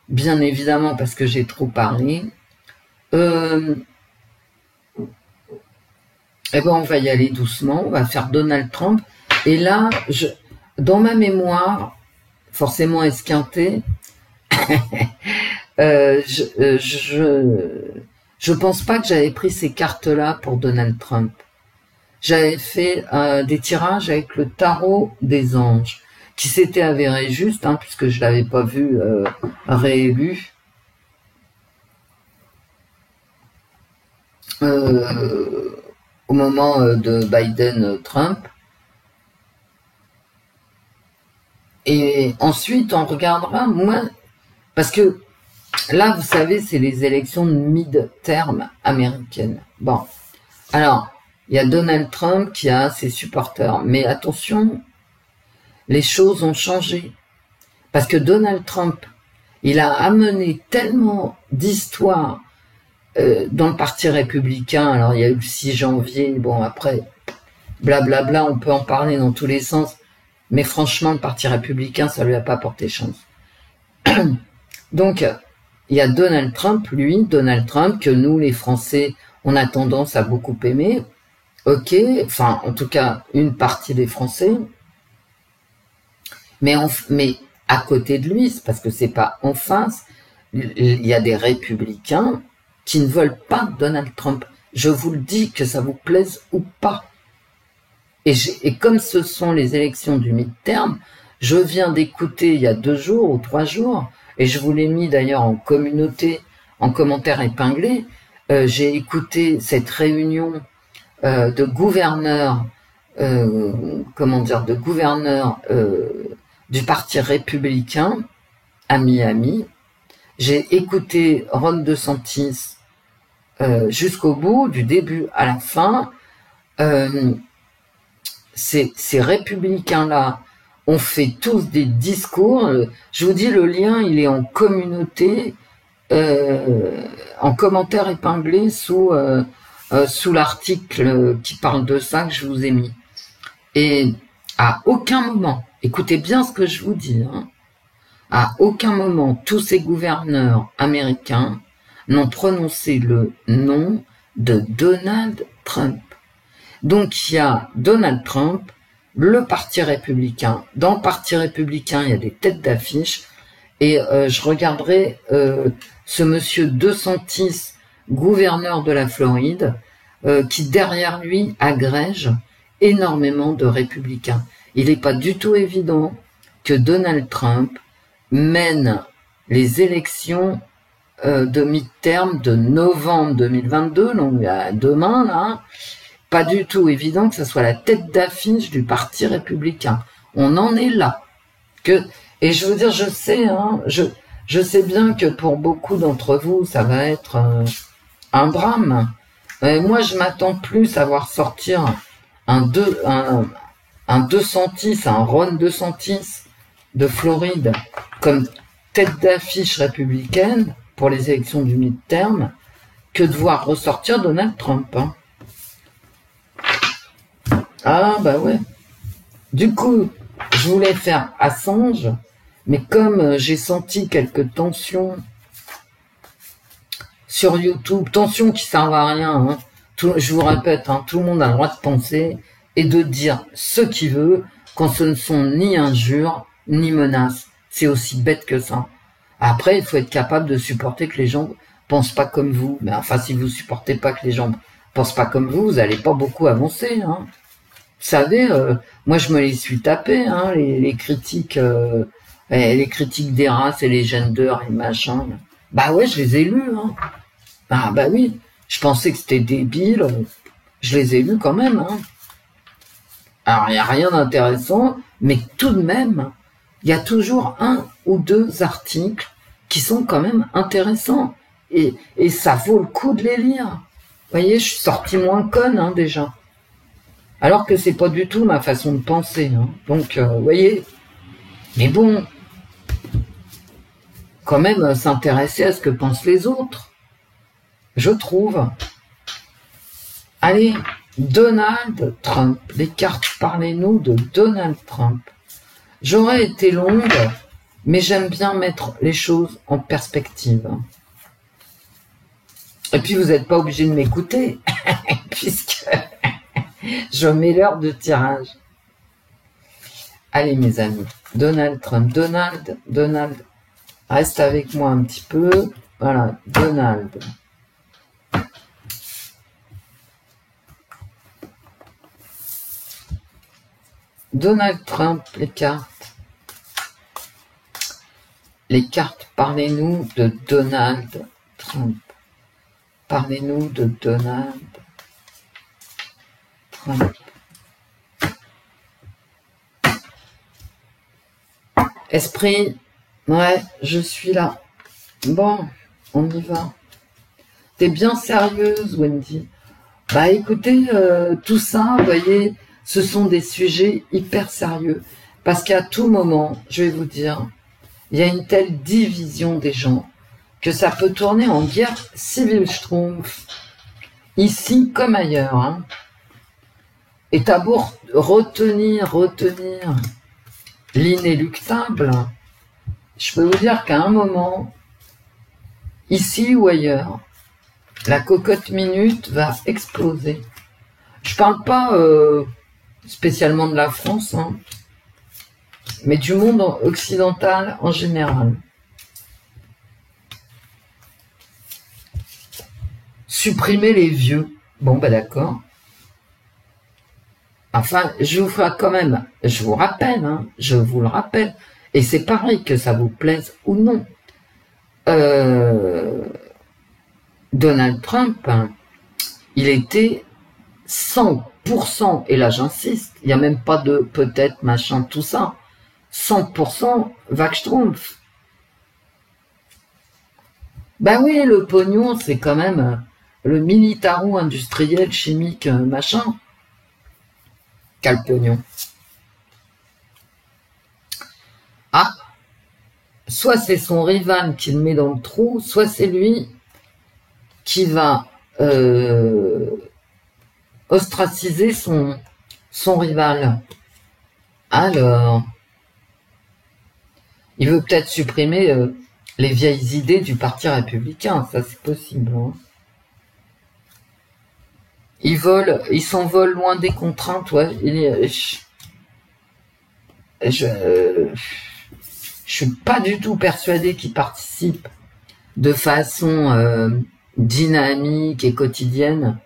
Bien évidemment, parce que j'ai trop parlé. Eh ben, on va y aller doucement. On va faire Donald Trump. Et là, dans ma mémoire, forcément esquintée, je pense pas que j'avais pris ces cartes-là pour Donald Trump. J'avais fait des tirages avec le tarot des anges, qui s'était avéré juste, hein, puisque je l'avais pas vu réélu. Au moment de Biden-Trump. Et ensuite, on regardera, moi, parce que là, vous savez, c'est les élections de mid-term américaines. Bon, alors, il y a Donald Trump qui a ses supporters. Mais attention, les choses ont changé. Parce que Donald Trump, il a amené tellement d'histoires dans le parti républicain. Alors, il y a eu le 6 janvier, bon, après, blablabla, on peut en parler dans tous les sens. Mais franchement, le parti républicain, ça lui a pas porté chance. Donc, il y a Donald Trump, lui, Donald Trump, que nous, les Français, on a tendance à beaucoup aimer. Ok, enfin, en tout cas, une partie des Français. Mais à côté de lui, c'est parce que c'est pas en face, il y a des républicains qui ne veulent pas Donald Trump. Je vous le dis, que ça vous plaise ou pas. Et comme ce sont les élections du midterm, je viens d'écouter il y a 2 jours ou 3 jours, et je vous l'ai mis d'ailleurs en communauté, en commentaire épinglé, j'ai écouté cette réunion de gouverneurs, de gouverneurs du Parti républicain à Miami. J'ai écouté Ron DeSantis jusqu'au bout, du début à la fin. Ces républicains-là ont fait tous des discours. Je vous dis, le lien, il est en communauté, en commentaire épinglé sous l'article qui parle de ça que je vous ai mis. Et à aucun moment, écoutez bien ce que je vous dis, hein, à aucun moment, tous ces gouverneurs américains n'ont prononcé le nom de Donald Trump. Donc il y a Donald Trump, le Parti républicain. Dans le Parti républicain, il y a des têtes d'affiche. Et je regarderai ce monsieur DeSantis, gouverneur de la Floride, qui derrière lui agrège énormément de républicains. Il n'est pas du tout évident que Donald Trump mène les élections de mi-terme de novembre 2022, donc demain, là, pas du tout évident que ce soit la tête d'affiche du Parti républicain. On en est là. Et je veux dire, je sais, hein, je sais bien que pour beaucoup d'entre vous, ça va être un drame. Moi, je m'attends plus à voir sortir un DeSantis, un Ron DeSantis de Floride comme tête d'affiche républicaine pour les élections du midterm que de voir ressortir Donald Trump. Hein. Ah, bah ouais. Du coup, je voulais faire Assange, mais comme j'ai senti quelques tensions sur YouTube, tensions qui servent à rien, hein, je vous répète, hein, tout le monde a le droit de penser et de dire ce qu'il veut quand ce ne sont ni injures, ni menaces. C'est aussi bête que ça. Après, il faut être capable de supporter que les gens pensent pas comme vous. Mais enfin, si vous supportez pas que les gens pensent pas comme vous n'allez pas beaucoup avancer, hein. Vous savez, moi je me les suis tapés, hein, les critiques des races et les genders et machin. Bah ouais, je les ai lus, hein. Ah bah oui, je pensais que c'était débile, je les ai lus quand même, hein. Alors il n'y a rien d'intéressant, mais tout de même, il y a toujours 1 ou 2 articles qui sont quand même intéressants. Et ça vaut le coup de les lire. Vous voyez, je suis sortie moins conne, hein, déjà. Alors que c'est pas du tout ma façon de penser, hein. Donc, vous voyez. Mais bon, quand même s'intéresser à ce que pensent les autres. Je trouve. Allez, Donald Trump. Les cartes, parlez-nous de Donald Trump. J'aurais été longue, mais j'aime bien mettre les choses en perspective. Et puis, vous n'êtes pas obligé de m'écouter, puisque je mets l'heure de tirage. Allez, mes amis. Donald Trump. Donald. Reste avec moi un petit peu. Voilà, Donald. Donald Trump, les cartes. Les cartes, parlez-nous de Donald Trump. Parlez-nous de Donald Trump. Esprit, ouais, je suis là. Bon, on y va. T'es bien sérieuse, Wendy. Bah écoutez, tout ça, vous voyez, ce sont des sujets hyper sérieux. Parce qu'à tout moment, je vais vous dire, il y a une telle division des gens que ça peut tourner en guerre civile, je trouve. Ici comme ailleurs. Hein. Et t'as beau retenir l'inéluctable, je peux vous dire qu'à un moment, ici ou ailleurs, la cocotte minute va exploser. Je parle pas spécialement de la France, hein, mais du monde occidental en général. Supprimer les vieux. Bon, bah d'accord. Enfin, je vous ferai quand même, je vous rappelle, hein, je vous le rappelle, et c'est pareil que ça vous plaise ou non. Donald Trump, hein, il était 100%, et là j'insiste, il n'y a même pas de peut-être, machin, tout ça, 100% Wachtrumpf. Ben oui, le pognon, c'est quand même le militaro-industriel, chimique, machin, qu'a le pognon. Ah, soit c'est son rival qui le met dans le trou, soit c'est lui qui va ostraciser son rival. Alors, il veut peut-être supprimer les vieilles idées du Parti républicain, ça c'est possible. Hein. Il s'envole loin des contraintes, ouais. Je suis pas du tout persuadé qu'il participe de façon dynamique et quotidienne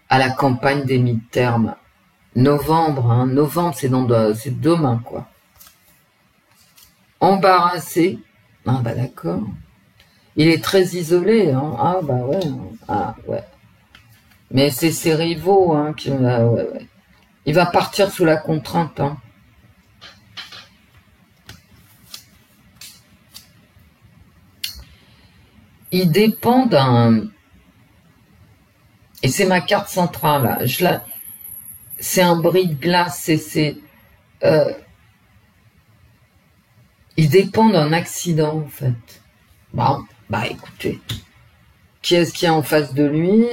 à la campagne des midterms. Novembre, hein, novembre, c'est demain, quoi. Embarrassé. Ah bah d'accord. Il est très isolé, hein. Ah bah ouais. Ah ouais. Mais c'est ses rivaux, hein, qui. Ah, ouais, ouais. Il va partir sous la contrainte, hein. Il dépend d'un. Et c'est ma carte centrale, là. C'est un bris de glace, il dépend d'un accident, en fait. Bon, bah écoutez. Qui est-ce qu'il y a en face de lui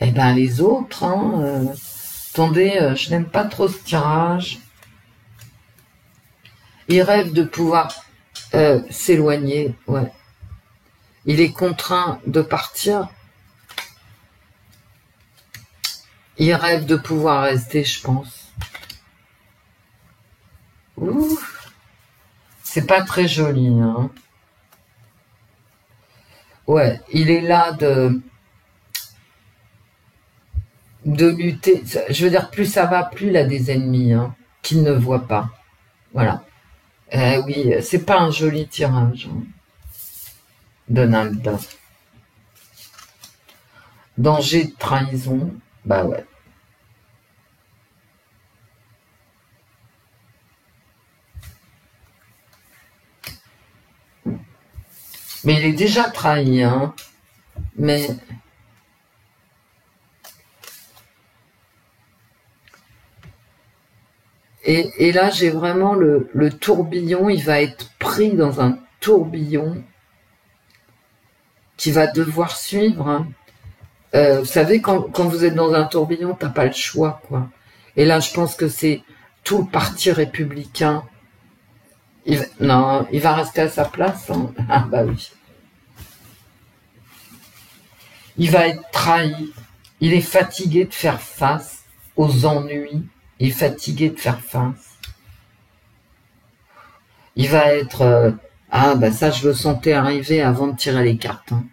Eh ben les autres, hein. Attendez, je n'aime pas trop ce tirage. Il rêve de pouvoir s'éloigner, ouais. Il est contraint de partir. Il rêve de pouvoir rester, je pense. Ouh, c'est pas très joli, hein. Ouais, il est là de lutter. Je veux dire, plus ça va, plus il a des ennemis, hein, qu'il ne voit pas. Voilà. Oui, c'est pas un joli tirage, hein. Donald. Danger de trahison, bah ouais. Mais il est déjà trahi, hein. Mais et là, j'ai vraiment le tourbillon. Il va être pris dans un tourbillon qui va devoir suivre. Hein. Vous savez, quand vous êtes dans un tourbillon, t'as pas le choix, quoi. Et là, je pense que c'est tout le parti républicain. Non, il va rester à sa place. Hein. Ah bah oui. Il va être trahi. Il est fatigué de faire face aux ennuis. Il est fatigué de faire face. Il va être... ah bah ça, je le sentais arriver avant de tirer les cartes. Hein.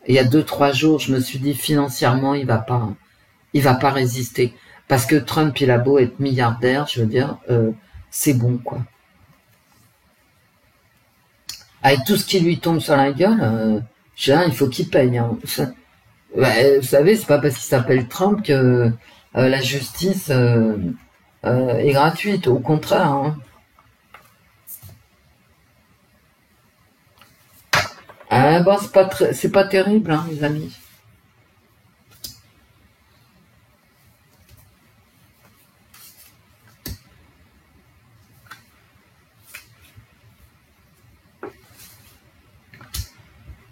Il y a 2-3 jours, je me suis dit financièrement, il va pas résister. Parce que Trump, il a beau être milliardaire, je veux dire, c'est bon, quoi. Avec tout ce qui lui tombe sur la gueule, il faut qu'il paye. Hein. Vous savez, c'est pas parce qu'il s'appelle Trump que la justice est gratuite. Au contraire. Hein. Ah bon, c'est pas terrible, hein, les amis.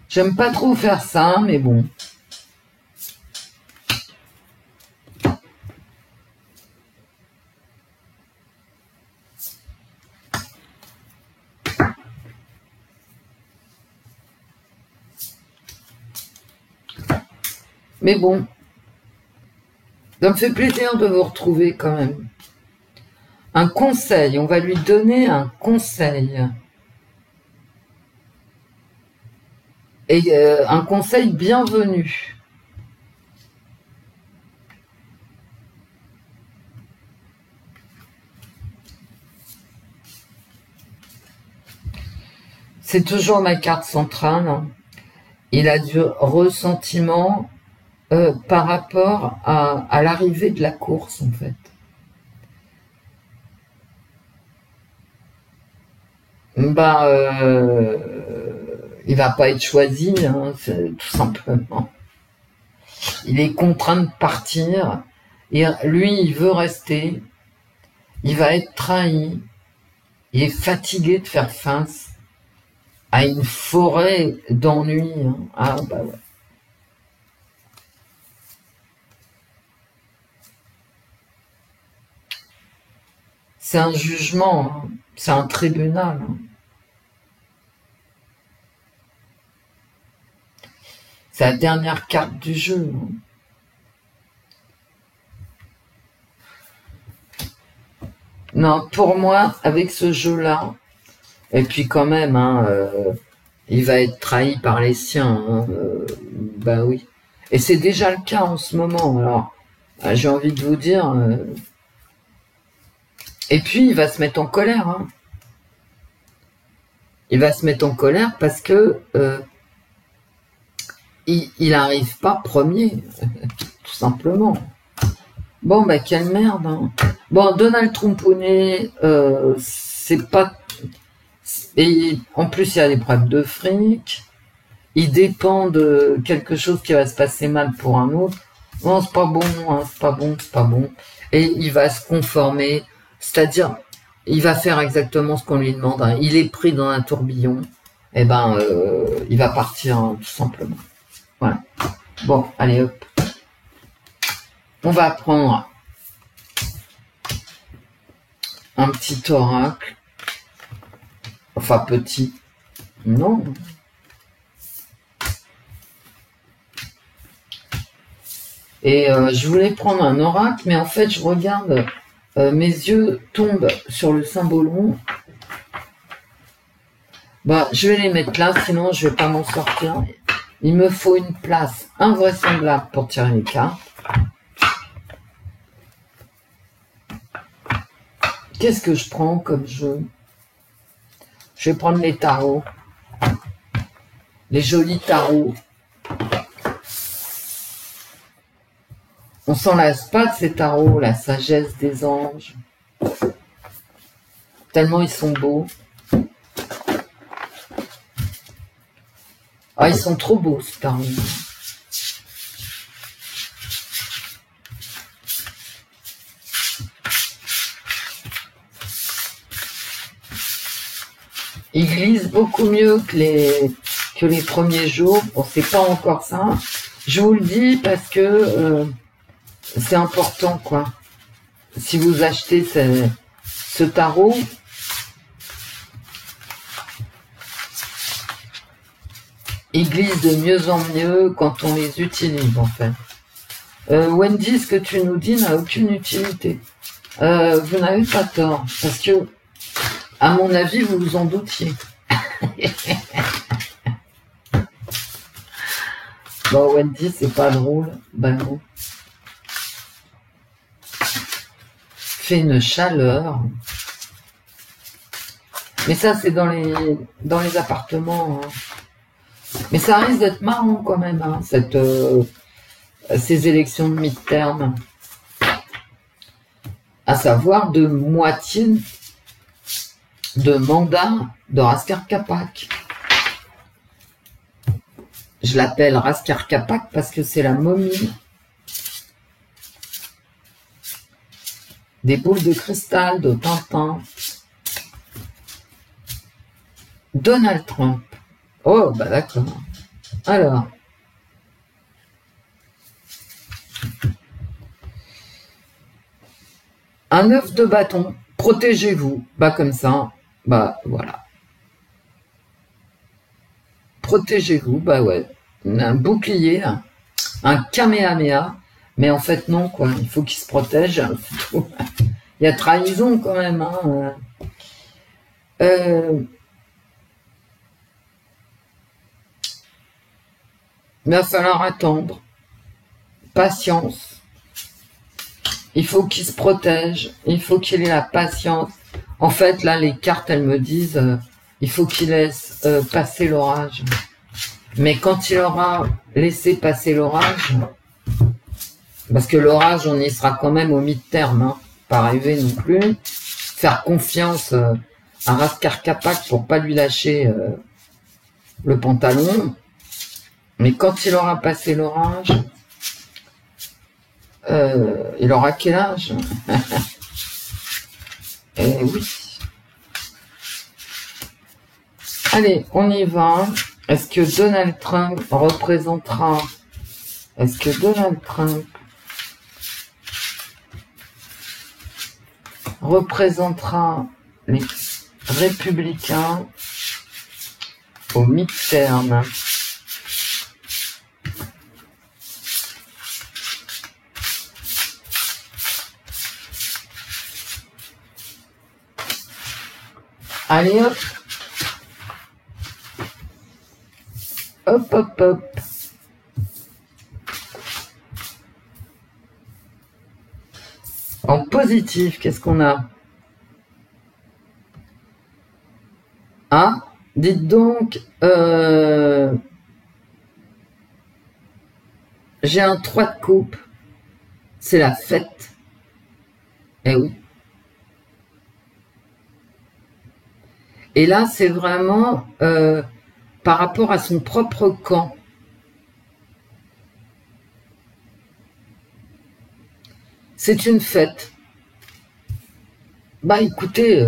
J'aime pas trop faire ça, mais bon. Mais bon, ça me fait plaisir de vous retrouver quand même. Un conseil, on va lui donner un conseil. Et un conseil bienvenu. C'est toujours ma carte centrale. Il a du ressentiment par rapport à l'arrivée de la course, en fait. Bah, il va pas être choisi, hein, tout simplement. Il est contraint de partir, et lui, il veut rester. Il va être trahi. Il est fatigué de faire face à une forêt d'ennui. Hein. Ah, bah ouais. C'est un jugement, hein. C'est un tribunal. Hein. C'est la dernière carte du jeu. Hein. Non, pour moi, avec ce jeu-là, et puis quand même, hein, il va être trahi par les siens. Hein, bah oui. Et c'est déjà le cas en ce moment. Alors, j'ai envie de vous dire. Et puis, il va se mettre en colère. Hein. Il va se mettre en colère parce que il n'arrive pas premier, tout simplement. Bon, bah quelle merde. Hein. Bon, Donald Trump, c'est pas... Et en plus, il y a des problèmes de fric. Il dépend de quelque chose qui va se passer mal pour un autre. Non, c'est pas bon, hein, c'est pas bon, c'est pas bon. Et il va se conformer, c'est-à-dire, il va faire exactement ce qu'on lui demande. Hein. Il est pris dans un tourbillon. Et ben, il va partir, hein, tout simplement. Voilà. Bon, allez, hop. On va prendre un petit oracle. Enfin, petit. Non. Et je voulais prendre un oracle, mais en fait, je regarde, mes yeux tombent sur le symbolon. Bah, je vais les mettre là, sinon je vais pas m'en sortir. Il me faut une place invraisemblable pour tirer les cartes. Qu'est-ce que je prends comme jeu? Je vais prendre les tarots. Les jolis tarots. On s'en lasse pas de ces tarots, la sagesse des anges. Tellement ils sont beaux. Ah, ils sont trop beaux, ces tarots. Ils glissent beaucoup mieux que les premiers jours. Bon, c'est pas encore ça. Je vous le dis parce que c'est important, quoi. Si vous achetez ce tarot, ils glissent de mieux en mieux quand on les utilise, en fait. Wendy, ce que tu nous dis n'a aucune utilité. Vous n'avez pas tort, parce que, à mon avis, vous vous en doutiez. Bon, Wendy, c'est pas drôle. Ben non. Fait une chaleur. Mais ça, c'est dans les appartements. Hein. Mais ça risque d'être marrant quand même, hein, ces élections de mi-terme. À savoir de moitié de mandat de Raskar Kapak. Je l'appelle Raskar Kapak parce que c'est la momie des boules de cristal de Tintin. Donald Trump. Oh, bah d'accord. Alors. Un œuf de bâton. Protégez-vous. Bah comme ça. Bah voilà. Protégez-vous. Bah ouais. Un bouclier là. un kamehameha, mais en fait non, quoi. Il faut qu'il se protège. Il y a trahison quand même. Hein. Il va falloir attendre. Patience. Il faut qu'il se protège. Il faut qu'il ait la patience. En fait, là, les cartes, elles me disent, il faut qu'il laisse passer l'orage. Mais quand il aura laissé passer l'orage, parce que l'orage, on y sera quand même au mi-terme, hein, pas rêver non plus, faire confiance à Raskar Kapak pour pas lui lâcher le pantalon. Mais quand il aura passé l'orage, il aura quel âge? Eh oui. Allez, on y va. Est-ce que Donald Trump représentera... Est-ce que Donald Trump représentera les républicains au mi-terme? Allez hop. Hop, hop, hop. En positif, qu'est-ce qu'on a? Ah, dites donc, j'ai un 3 de coupe. C'est la fête. Eh oui. Et là, c'est vraiment par rapport à son propre camp. C'est une fête. Bah écoutez,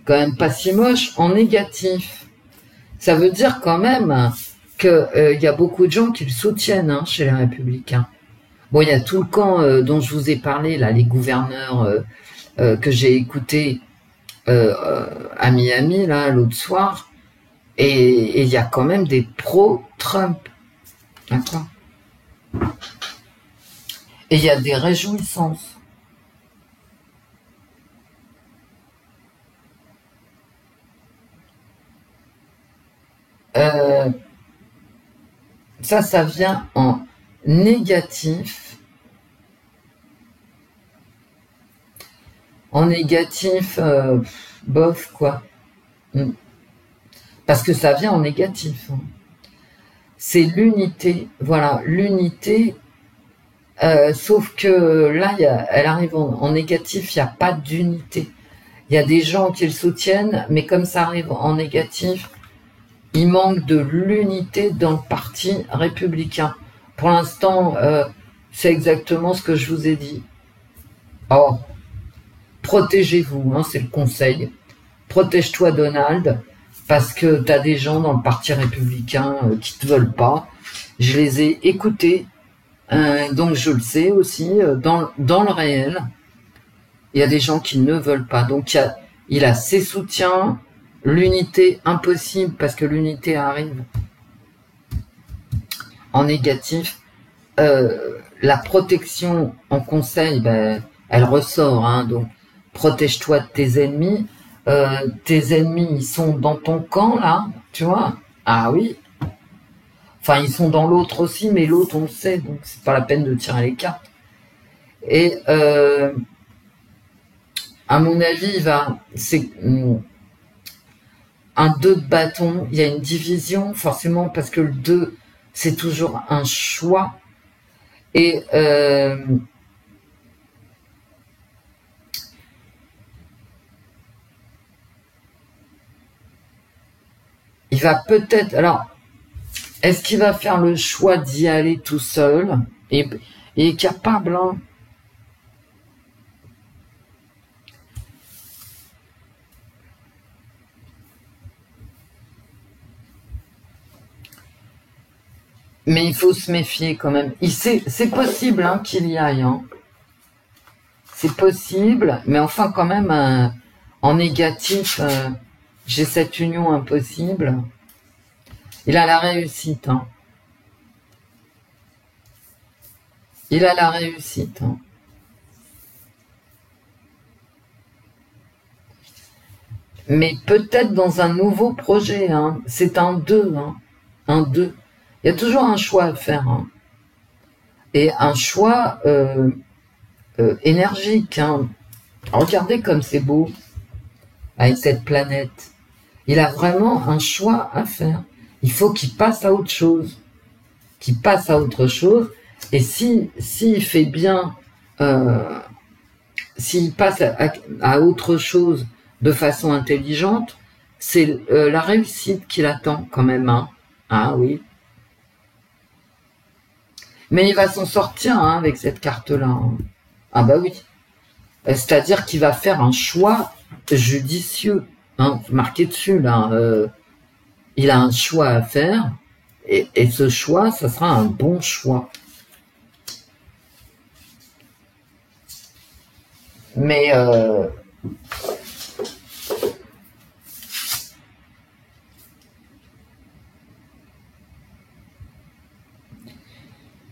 quand même pas si moche, en négatif. Ça veut dire quand même qu'il y a beaucoup de gens qui le soutiennent hein, chez les Républicains. Bon, il y a tout le camp dont je vous ai parlé, là, les gouverneurs que j'ai écoutés à Miami, là, l'autre soir, et il y a quand même des pro-Trump. D'accord? Et il y a des réjouissances. Ça vient en négatif. En négatif, bof, quoi. Parce que ça vient en négatif. Hein. C'est l'unité. Voilà, l'unité. Sauf que là, elle arrive en négatif, il n'y a pas d'unité. Il y a des gens qui le soutiennent, mais comme ça arrive en négatif, il manque de l'unité dans le parti républicain. Pour l'instant, c'est exactement ce que je vous ai dit. Oh, protégez-vous, hein, c'est le conseil. Protège-toi, Donald, parce que tu as des gens dans le parti républicain qui te veulent pas. Je les ai écoutés, donc je le sais aussi, dans le réel. Il y a des gens qui ne veulent pas. Donc il a ses soutiens, l'unité impossible parce que l'unité arrive en négatif. La protection en conseil, ben, elle ressort. Hein, donc protège-toi de tes ennemis. Tes ennemis, ils sont dans ton camp là, tu vois? Ah oui. Enfin, ils sont dans l'autre aussi, mais l'autre on le sait, donc c'est pas la peine de tirer les cartes. Et à mon avis, c'est un 2 de bâton, il y a une division, forcément, parce que le 2, c'est toujours un choix. Et il va peut-être... Alors, est-ce qu'il va faire le choix d'y aller tout seul? Et il est capable, hein? Mais il faut se méfier quand même. C'est possible hein, qu'il y aille. Hein. C'est possible, mais enfin quand même, en négatif, j'ai cette union impossible. Il a la réussite. Hein. Il a la réussite. Hein. Mais peut-être dans un nouveau projet. Hein. C'est un 2. Hein. Un 2. Il y a toujours un choix à faire. Hein. Et un choix énergique. Hein. Regardez comme c'est beau avec cette planète. Il a vraiment un choix à faire. Il faut qu'il passe à autre chose. Qu'il passe à autre chose. Et s'il fait bien, s'il passe à autre chose de façon intelligente, c'est la réussite qui l'attend quand même. Hein. Ah oui. Mais il va s'en sortir hein, avec cette carte-là. Hein. Ah bah oui. C'est-à-dire qu'il va faire un choix judicieux. Hein, marqué dessus, là. Il a un choix à faire. Et ce choix, ça sera un bon choix. Mais...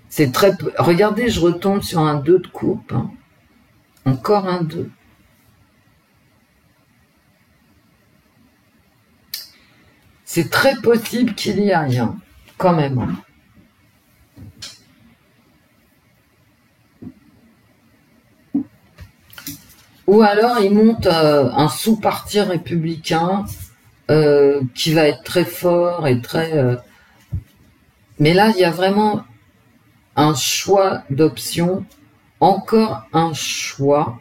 c'est très... Regardez, je retombe sur un 2 de coupe. Hein. Encore un 2. C'est très possible qu'il y aille, hein, quand même. Hein. Ou alors il monte un sous-parti républicain qui va être très fort et très... Mais là, il y a vraiment un choix d'option, encore un choix,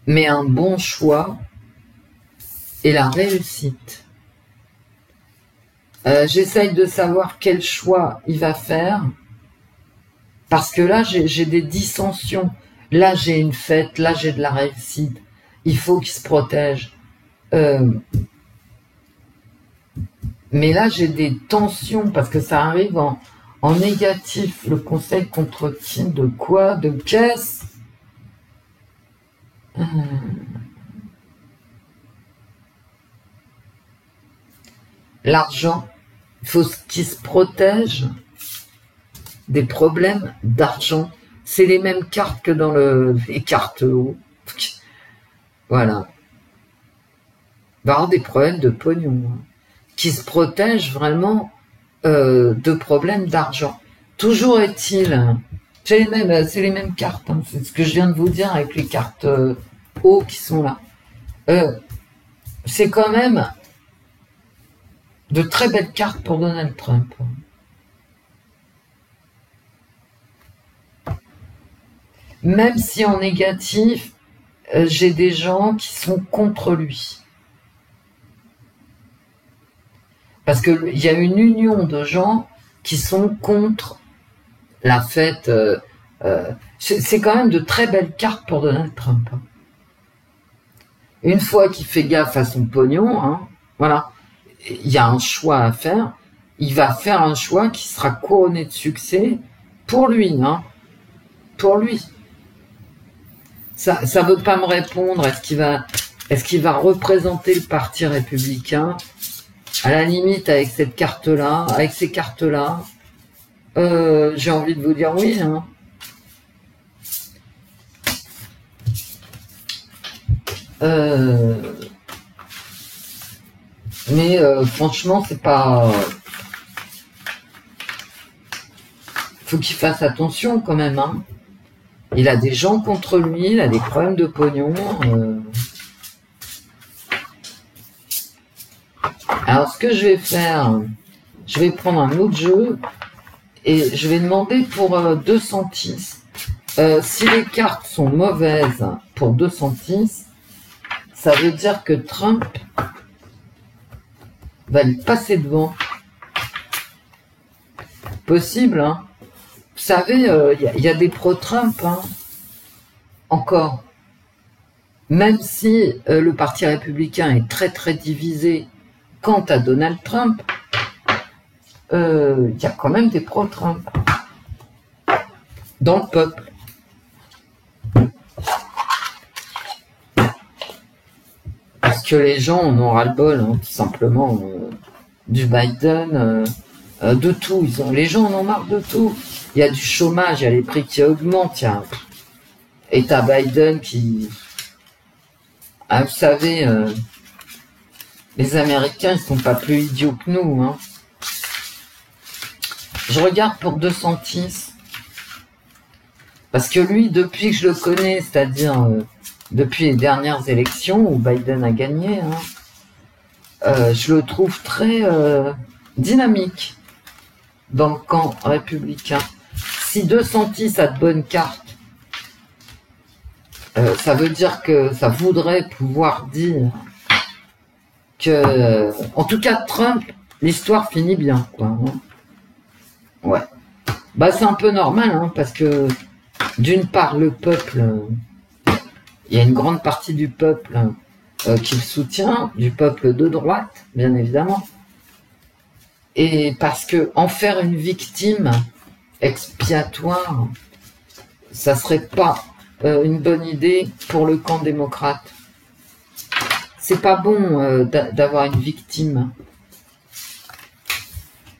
mais un bon choix et la réussite. J'essaye de savoir quel choix il va faire, parce que là, j'ai des dissensions. Là, j'ai une fête, là, j'ai de la réussite. Il faut qu'il se protège. Mais là, j'ai des tensions parce que ça arrive en négatif. Le conseil contre qui? De quoi? De qu'est-ce? L'argent. Il faut qu'il se protège des problèmes d'argent. C'est les mêmes cartes que dans les cartes haut. Voilà. Il va y avoir des problèmes de pognon. Qui se protège vraiment de problèmes d'argent. Toujours est-il, c'est les mêmes cartes, hein, c'est ce que je viens de vous dire avec les cartes haut qui sont là. C'est quand même de très belles cartes pour Donald Trump. Même si en négatif, j'ai des gens qui sont contre lui. Parce qu'il y a une union de gens qui sont contre la fête. C'est quand même de très belles cartes pour Donald Trump. Une fois qu'il fait gaffe à son pognon, hein, voilà, il y a un choix à faire. Il va faire un choix qui sera couronné de succès pour lui. Hein, pour lui. Ça veut pas me répondre. Est-ce qu'il va représenter le parti républicain? À la limite, avec cette carte-là, avec ces cartes-là, j'ai envie de vous dire oui. Hein. Mais franchement, c'est pas... Faut qu'il fasse attention quand même. Hein. Il a des gens contre lui, il a des problèmes de pognon. Alors, ce que je vais faire, je vais prendre un autre jeu et je vais demander pour 210. Si les cartes sont mauvaises pour 210, ça veut dire que Trump va lui passer devant. Possible, hein. Vous savez, il y a des pro-Trump, hein. Encore. Même si le Parti républicain est très très divisé quant à Donald Trump, il y a quand même des pro-Trump dans le peuple. Parce que les gens en ont ras-le-bol, hein, tout simplement, du Biden. de tout. Les gens en ont marre de tout. Il y a du chômage, il y a les prix qui augmentent. Et t'as Biden qui... Ah, vous savez, les Américains, ils sont pas plus idiots que nous. Hein. Je regarde pour DeSantis. Parce que lui, depuis que je le connais, c'est-à-dire depuis les dernières élections où Biden a gagné, hein, je le trouve très dynamique dans le camp républicain. Si DeSantis a de bonnes cartes, ça veut dire que ça voudrait pouvoir dire que, en tout cas, Trump, l'histoire finit bien, quoi. Hein. Ouais. Bah, c'est un peu normal, hein, parce que, d'une part, le peuple, il y a une grande partie du peuple qui le soutient, du peuple de droite, bien évidemment. Et parce que en faire une victime expiatoire, ça serait pas une bonne idée pour le camp démocrate. C'est pas bon d'avoir une victime.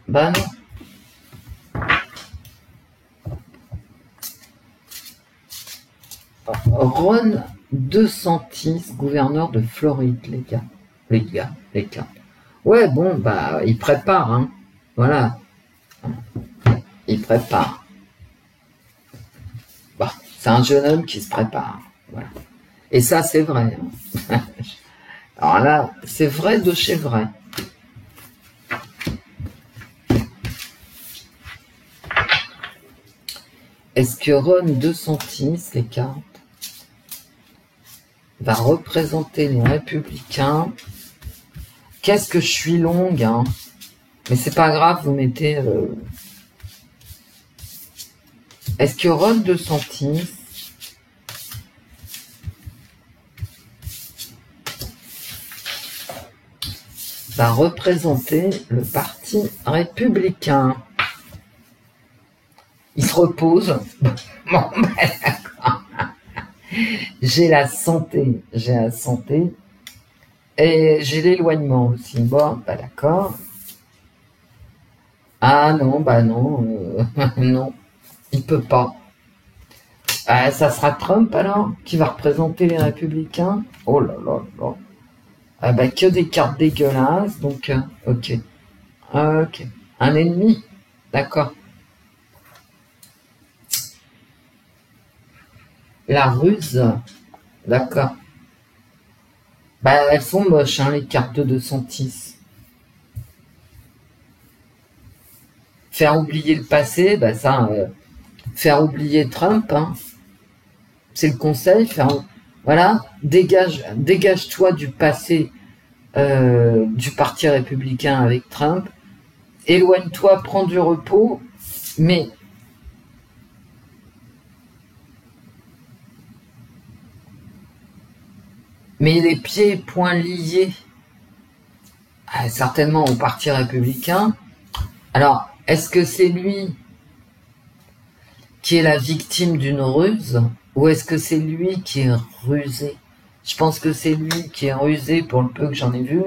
Bah non. Ron DeSantis, gouverneur de Floride, les gars. Ouais, bon, bah, il prépare, hein. Voilà. Il prépare. Bah, c'est un jeune homme qui se prépare. Voilà. Et ça, c'est vrai. Hein. Alors là, c'est vrai de chez vrai. Est-ce que Ron DeSantis, les cartes, va représenter les Républicains? Qu'est-ce que je suis longue, hein? Mais c'est pas grave, vous mettez... Est-ce que Ron DeSantis va représenter le parti républicain? Il se repose. Bon, ben d'accord. J'ai la santé. Et j'ai l'éloignement aussi. Bon, bah d'accord. Ah non, bah non. Non, il peut pas. Ça sera Trump alors qui va représenter les Républicains. Oh là là là. Ah bah que des cartes dégueulasses. Donc, ok. Ok. Un ennemi. D'accord. La ruse. D'accord. Bah, elles sont moches, hein, les cartes de DeSantis. Faire oublier le passé, bah ça, faire oublier Trump, hein. C'est le conseil, voilà, dégage-toi du passé du Parti républicain avec Trump, éloigne-toi, prends du repos, mais les pieds et poings liés, certainement au Parti républicain. Alors, est-ce que c'est lui qui est la victime d'une ruse ou est-ce que c'est lui qui est rusé? Je pense que c'est lui qui est rusé pour le peu que j'en ai vu.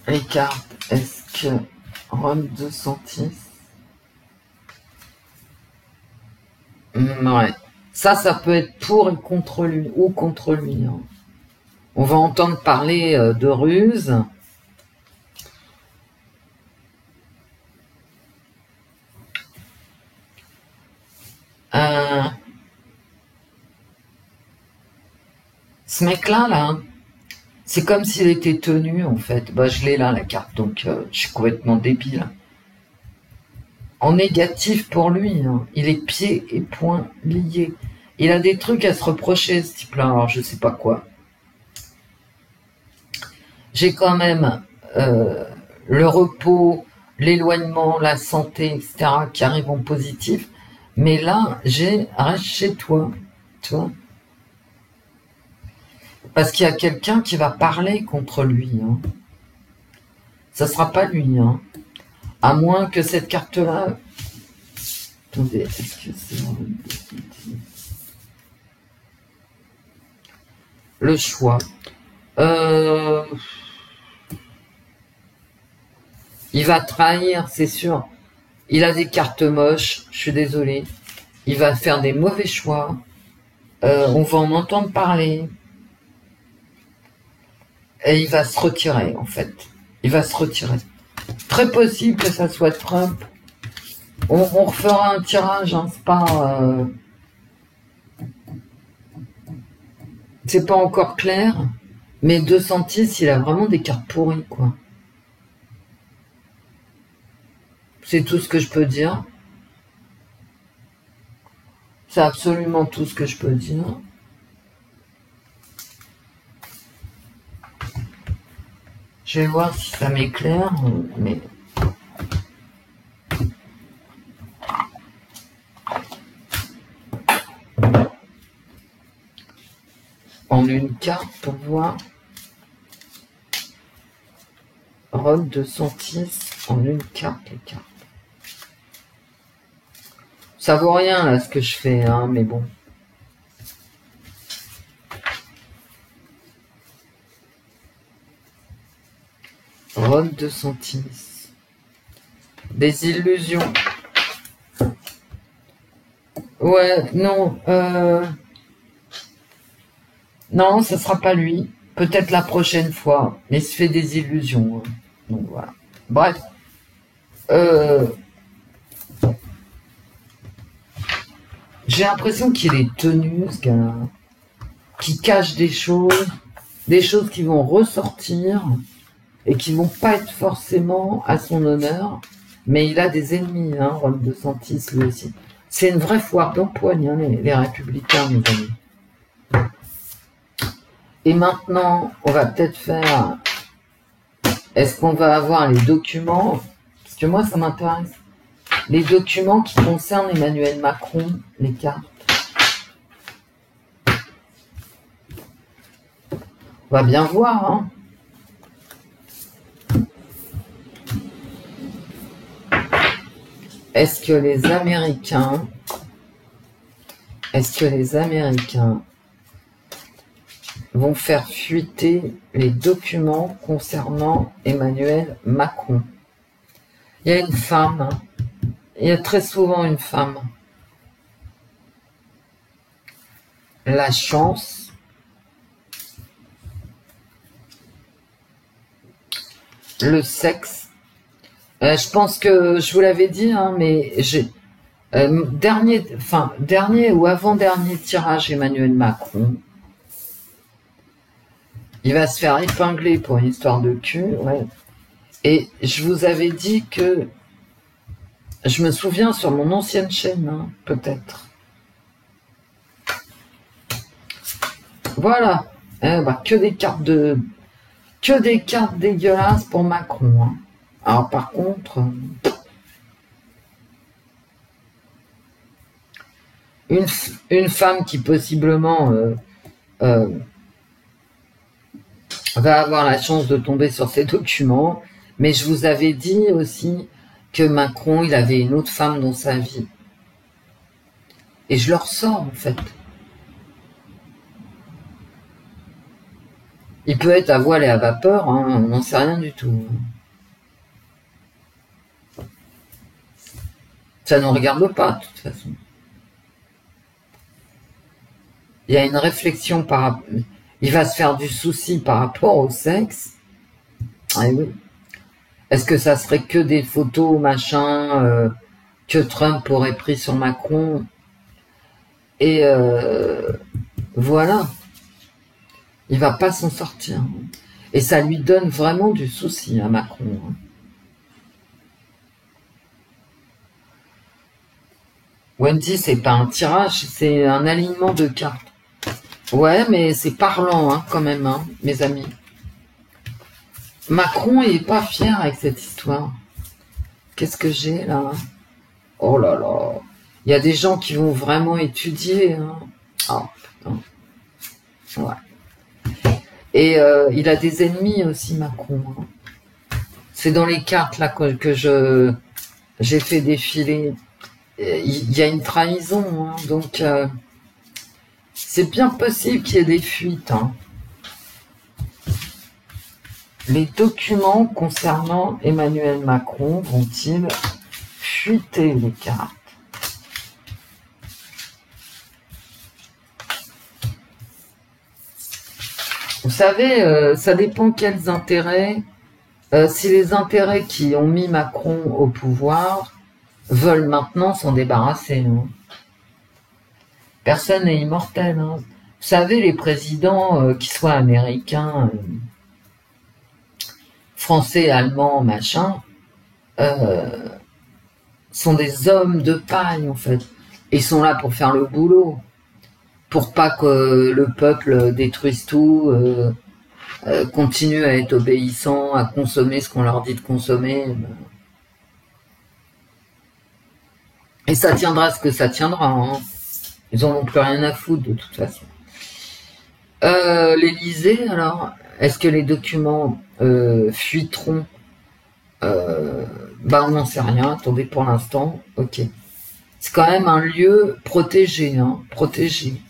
Les cartes, est-ce que Ron DeSantis... Ouais. Ça peut être pour et contre lui, ou contre lui. Hein. On va entendre parler de ruse. Ce mec-là, là, c'est comme s'il était tenu, en fait. Bah, je l'ai là, la carte, donc je suis complètement débile. En négatif pour lui, hein. Il est pieds et poings liés. Il a des trucs à se reprocher, ce type-là, alors je sais pas quoi. J'ai quand même le repos, l'éloignement, la santé, etc., qui arrivent en positif. Mais là, reste chez toi, tu vois. Parce qu'il y a quelqu'un qui va parler contre lui. Hein. Ça sera pas lui. Hein. À moins que cette carte-là... Attendez, est-ce que c'est... Le choix. Il va trahir, c'est sûr. Il a des cartes moches, je suis désolée. Il va faire des mauvais choix. On va en entendre parler. Et il va se retirer, en fait. Il va se retirer. Très possible que ça soit Trump. On refera un tirage, hein, c'est pas encore clair. Mais DeSantis, il a vraiment des cartes pourries, quoi. C'est tout ce que je peux dire. C'est absolument tout ce que je peux dire. Je vais voir si ça m'éclaire, mais... En une carte pour voir. Ron DeSantis en une carte, les cartes. Ça vaut rien là ce que je fais, hein, mais bon. Ron DeSantis. Des illusions. Ouais, non. Non, ça sera pas lui. Peut-être la prochaine fois. Mais il se fait des illusions. Hein. Donc voilà. Bref. J'ai l'impression qu'il est tenu, ce gars. Qui cache des choses qui vont ressortir et qui vont pas être forcément à son honneur. Mais il a des ennemis, hein, Ron DeSantis, lui aussi. C'est une vraie foire d'empoigne, hein, les républicains, mes amis. Et maintenant, on va peut-être faire... Est-ce qu'on va avoir les documents? Parce que moi, ça m'intéresse. Les documents qui concernent Emmanuel Macron, les cartes. On va bien voir, hein. Est-ce que les Américains vont faire fuiter les documents concernant Emmanuel Macron? Il y a une femme, hein. Il y a très souvent une femme. La chance. Le sexe. Je pense que je vous l'avais dit, hein, mais j'ai dernier ou avant-dernier tirage Emmanuel Macron. Il va se faire épingler pour une histoire de cul, ouais. Et je vous avais dit que je me souviens sur mon ancienne chaîne, hein, peut-être. Voilà. Que des cartes dégueulasses pour Macron. Hein. Alors par contre, une femme qui possiblement va avoir la chance de tomber sur ces documents, mais je vous avais dit aussi que Macron, il avait une autre femme dans sa vie. Et je le ressors, en fait. Il peut être à voile et à vapeur, hein, on n'en sait rien du tout. Ça ne regarde pas, de toute façon. Il y a une réflexion il va se faire du souci par rapport au sexe. Ah oui. Est-ce que ça serait que des photos, machin, que Trump aurait pris sur Macron? Et voilà. Il va pas s'en sortir. Et ça lui donne vraiment du souci à Macron. Wendy, c'est pas un tirage, c'est un alignement de cartes. Ouais, mais c'est parlant, hein, quand même, hein, mes amis. Macron, il est pas fier avec cette histoire. Qu'est-ce que j'ai, là? Oh là là. Il y a des gens qui vont vraiment étudier, hein. Oh, putain. Ouais. Et il a des ennemis aussi, Macron. Hein. C'est dans les cartes, là, que j'ai fait défiler. Il y a une trahison, hein, donc c'est bien possible qu'il y ait des fuites. Hein. Les documents concernant Emmanuel Macron vont-ils fuiter, les cartes? Vous savez, ça dépend quels intérêts. Si les intérêts qui ont mis Macron au pouvoir veulent maintenant s'en débarrasser. Hein. Personne n'est immortel. Hein. Vous savez, les présidents, qu'ils soient américains, français, allemands, machin, sont des hommes de paille, en fait. Ils sont là pour faire le boulot, pour pas que le peuple détruise tout, continue à être obéissant, à consommer ce qu'on leur dit de consommer. Et ça tiendra ce que ça tiendra. Hein. Ils en ont plus rien à foutre, de toute façon. L'Élysée, alors, est-ce que les documents fuiteront? On n'en sait rien, attendez pour l'instant. Ok. C'est quand même un lieu protégé, hein, protégé.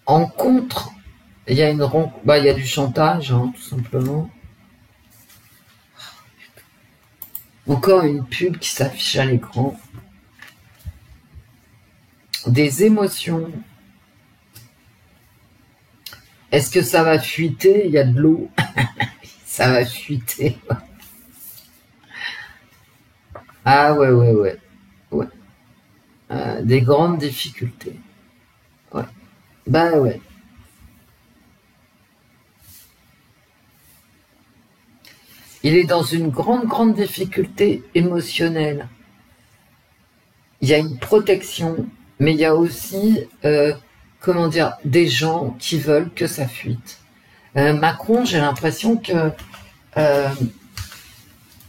En contre, il y a il y a du chantage, hein, tout simplement. Encore une pub qui s'affiche à l'écran. Des émotions. Est-ce que ça va fuiter? Il y a de l'eau. Ça va fuiter. Ah ouais. Des grandes difficultés. Ouais. Bah ouais. Il est dans une grande difficulté émotionnelle. Il y a une protection, mais il y a aussi, comment dire, des gens qui veulent que ça fuite. Macron, j'ai l'impression que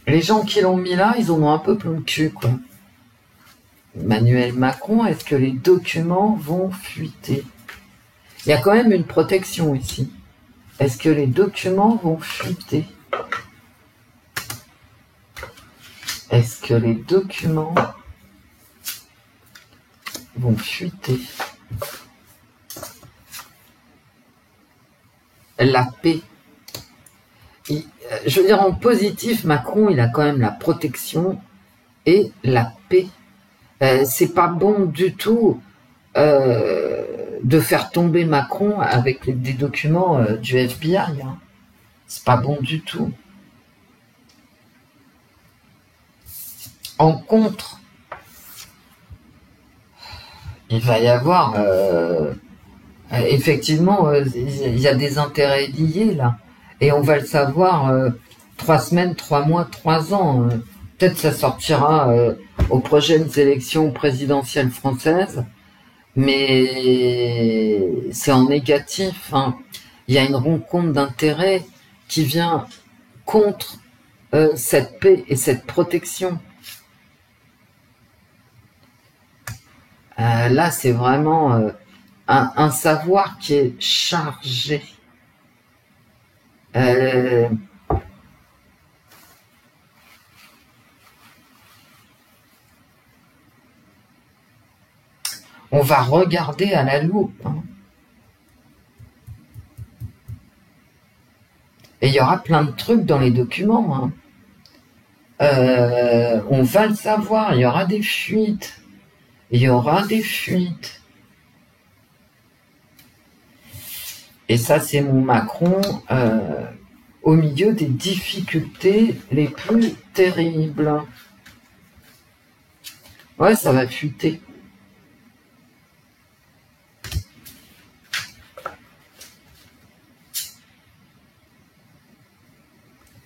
les gens qui l'ont mis là, ils en ont un peu plein le cul, quoi. Emmanuel Macron, est-ce que les documents vont fuiter? Il y a quand même une protection ici. Est-ce que les documents vont fuiter? Est-ce que les documents vont fuiter? La paix. Je veux dire, en positif, Macron, il a quand même la protection et la paix. C'est pas bon du tout de faire tomber Macron avec des documents du FBI. Hein. C'est pas bon du tout. En contre, il va y avoir effectivement, il y a des intérêts liés là, et on va le savoir 3 semaines, 3 mois, 3 ans. Peut-être ça sortira aux prochaines élections présidentielles françaises, mais c'est en négatif. Hein. Il y a une rencontre d'intérêts qui vient contre cette paix et cette protection. Là, c'est vraiment un savoir qui est chargé. On va regarder à la loupe. Hein. Et il y aura plein de trucs dans les documents. Hein. On va le savoir, il y aura des fuites. Il y aura des fuites. Et ça, c'est mon Macron au milieu des difficultés les plus terribles. Ouais, ça va fuiter.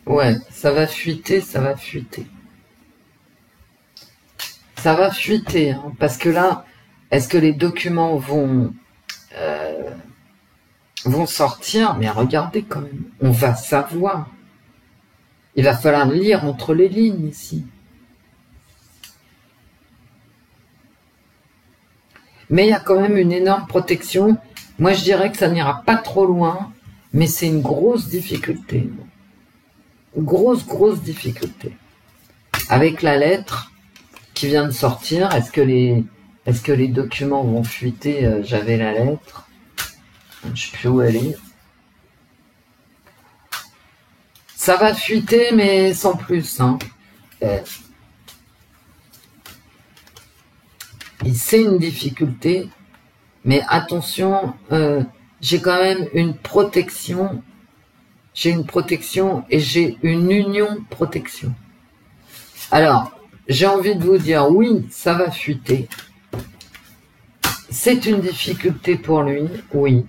Ouais, ça va fuiter, ça va fuiter. Ça va fuiter, hein, parce que là, est-ce que les documents vont sortir? Mais regardez quand même, on va savoir. Il va falloir lire entre les lignes ici. Mais il y a quand même une énorme protection. Moi, je dirais que ça n'ira pas trop loin, mais c'est une grosse difficulté. Grosse difficulté. Avec la lettre qui vient de sortir, est-ce que les documents vont fuiter? J'avais la lettre. Je sais plus où elle est. Ça va fuiter, mais sans plus. Hein. C'est une difficulté, mais attention, j'ai quand même une protection. J'ai une protection et j'ai une union protection. Alors, j'ai envie de vous dire, oui, ça va fuiter. C'est une difficulté pour lui, oui.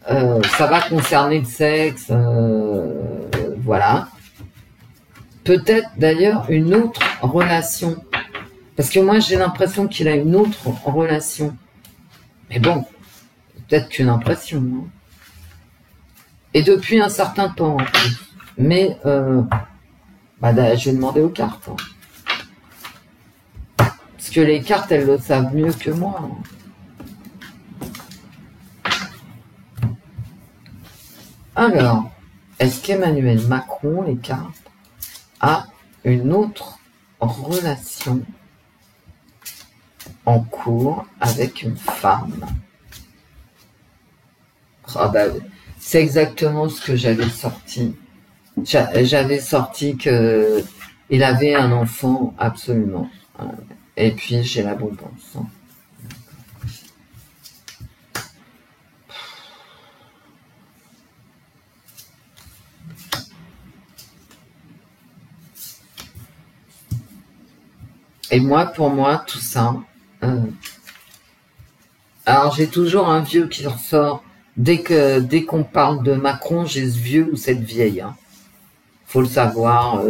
Ça va concerner le sexe, voilà. Peut-être d'ailleurs une autre relation. Parce que moi, j'ai l'impression qu'il a une autre relation. Mais bon, peut-être qu'une impression. Hein. Et depuis un certain temps, en plus. Mais, je vais demander aux cartes. Hein. Parce que les cartes, elles le savent mieux que moi. Hein. Alors, est-ce qu'Emmanuel Macron, les cartes, a une autre relation en cours avec une femme? Oh c'est exactement ce que j'avais sorti. J'avais sorti que il avait un enfant, absolument. Et puis j'ai l'abondance. Et moi, pour moi, tout ça... Alors, j'ai toujours un vieux qui ressort. Dès qu'on parle de Macron, j'ai ce vieux ou cette vieille. Hein. Faut le savoir.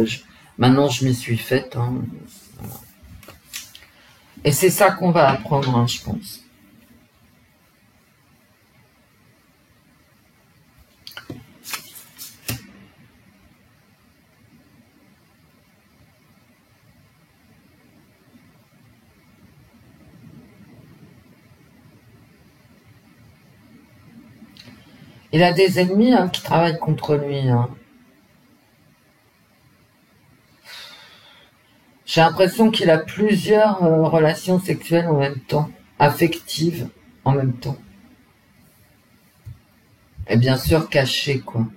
Maintenant, je m'y suis faite. Hein. Voilà. Et c'est ça qu'on va apprendre, hein, je pense. Il a des ennemis hein, qui travaillent contre lui. Hein. J'ai l'impression qu'il a plusieurs relations sexuelles en même temps, affectives en même temps. Et bien sûr cachées, quoi.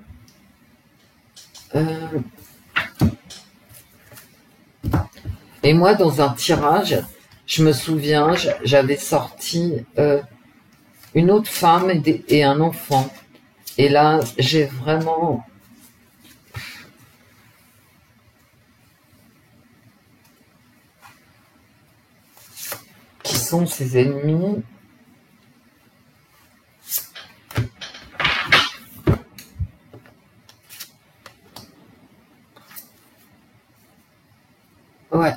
Et moi, dans un tirage, je me souviens, j'avais sorti une autre femme et un enfant. Et là, j'ai vraiment... Qui sont ses ennemis? Ouais.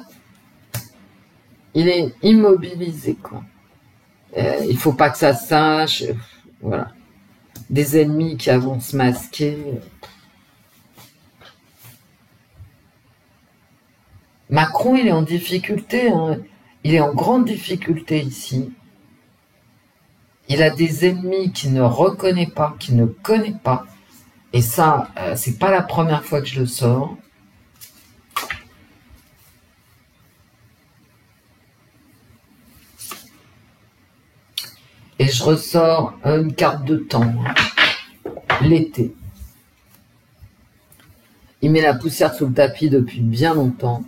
Il est immobilisé, quoi. Il faut pas que ça sache. Voilà. Des ennemis qui vont se masquer. Macron, il est en difficulté. Hein. Il est en grande difficulté ici. Il a des ennemis qu'il ne reconnaît pas, qu'il ne connaît pas. Et ça, c'est pas la première fois que je le sors. Et je ressors une carte de temps, hein. L'été. Il met la poussière sous le tapis depuis bien longtemps.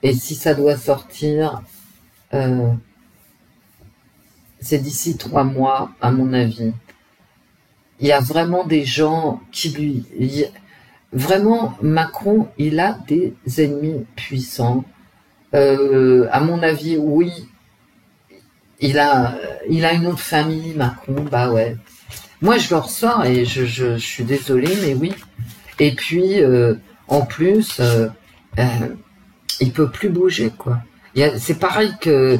Et si ça doit sortir, c'est d'ici 3 mois, à mon avis. Il y a vraiment des gens qui lui... Vraiment, Macron, il a des ennemis puissants. À mon avis, oui. Il a une autre famille, Macron, bah ouais. Moi, je le ressors et je suis désolée, mais oui. Et puis, en plus, il peut plus bouger, quoi. C'est pareil que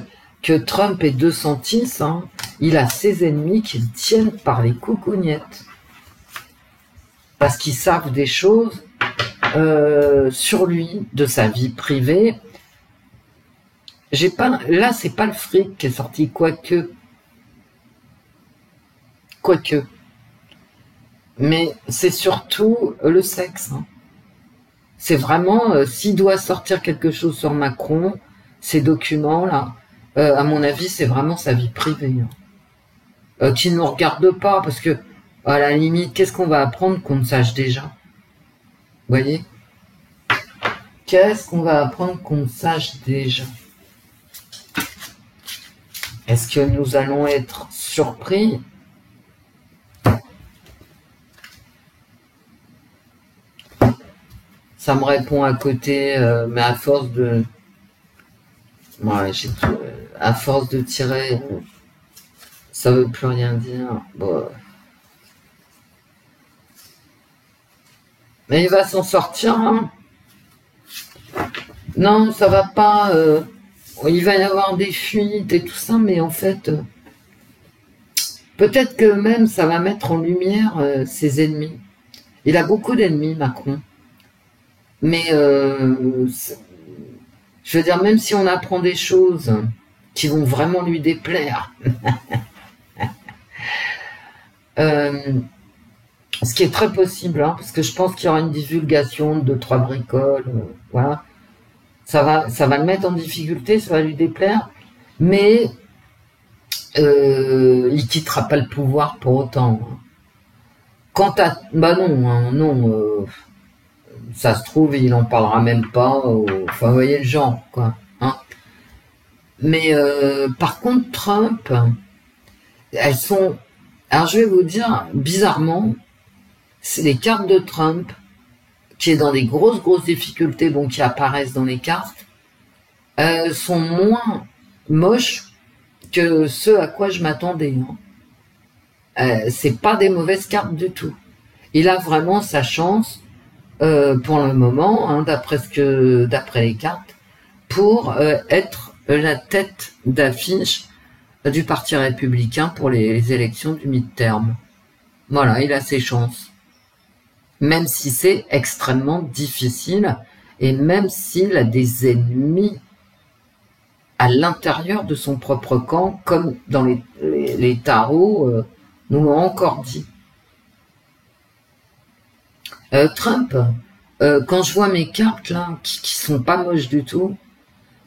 Trump et DeSantis, hein, il a ses ennemis qui le tiennent par les coucougnettes. Parce qu'ils savent des choses sur lui, de sa vie privée. Là, c'est pas le fric qui est sorti, quoique. Mais c'est surtout le sexe. Hein. C'est vraiment, s'il doit sortir quelque chose sur Macron, ces documents-là, à mon avis, c'est vraiment sa vie privée. Hein. qui ne nous regarde pas, parce que, à la limite, qu'est-ce qu'on va apprendre qu'on ne sache déjà? Vous voyez? Qu'est-ce qu'on va apprendre qu'on ne sache déjà? Est-ce que nous allons être surpris? Ça me répond à côté, mais à force de... Ouais, à force de tirer, ça veut plus rien dire. Bon. Mais il va s'en sortir, hein. Non, ça va pas. Il va y avoir des fuites et tout ça, mais en fait, peut-être que même ça va mettre en lumière ses ennemis. Il a beaucoup d'ennemis, Macron. Mais je veux dire, même si on apprend des choses qui vont vraiment lui déplaire, ce qui est très possible, hein, parce que je pense qu'il y aura une divulgation de 2-3 bricoles, voilà. Ça va le mettre en difficulté, ça va lui déplaire, mais il quittera pas le pouvoir pour autant. Quant à... Bah non, hein, non, ça se trouve, il en parlera même pas, enfin, vous voyez le genre, quoi. Hein. Mais par contre, Trump, elles sont... Alors je vais vous dire, bizarrement, c'est les cartes de Trump qui est dans des grosses difficultés, bon, qui apparaissent dans les cartes, sont moins moches que ce à quoi je m'attendais. Hein. C'est pas des mauvaises cartes du tout. Il a vraiment sa chance pour le moment, hein, d'après les cartes, pour être la tête d'affiche du Parti républicain pour les élections du mid-term. Voilà, il a ses chances. Même si c'est extrêmement difficile, et même s'il a des ennemis à l'intérieur de son propre camp, comme dans les tarots nous l'ont encore dit. Trump, quand je vois mes cartes là, qui sont pas moches du tout,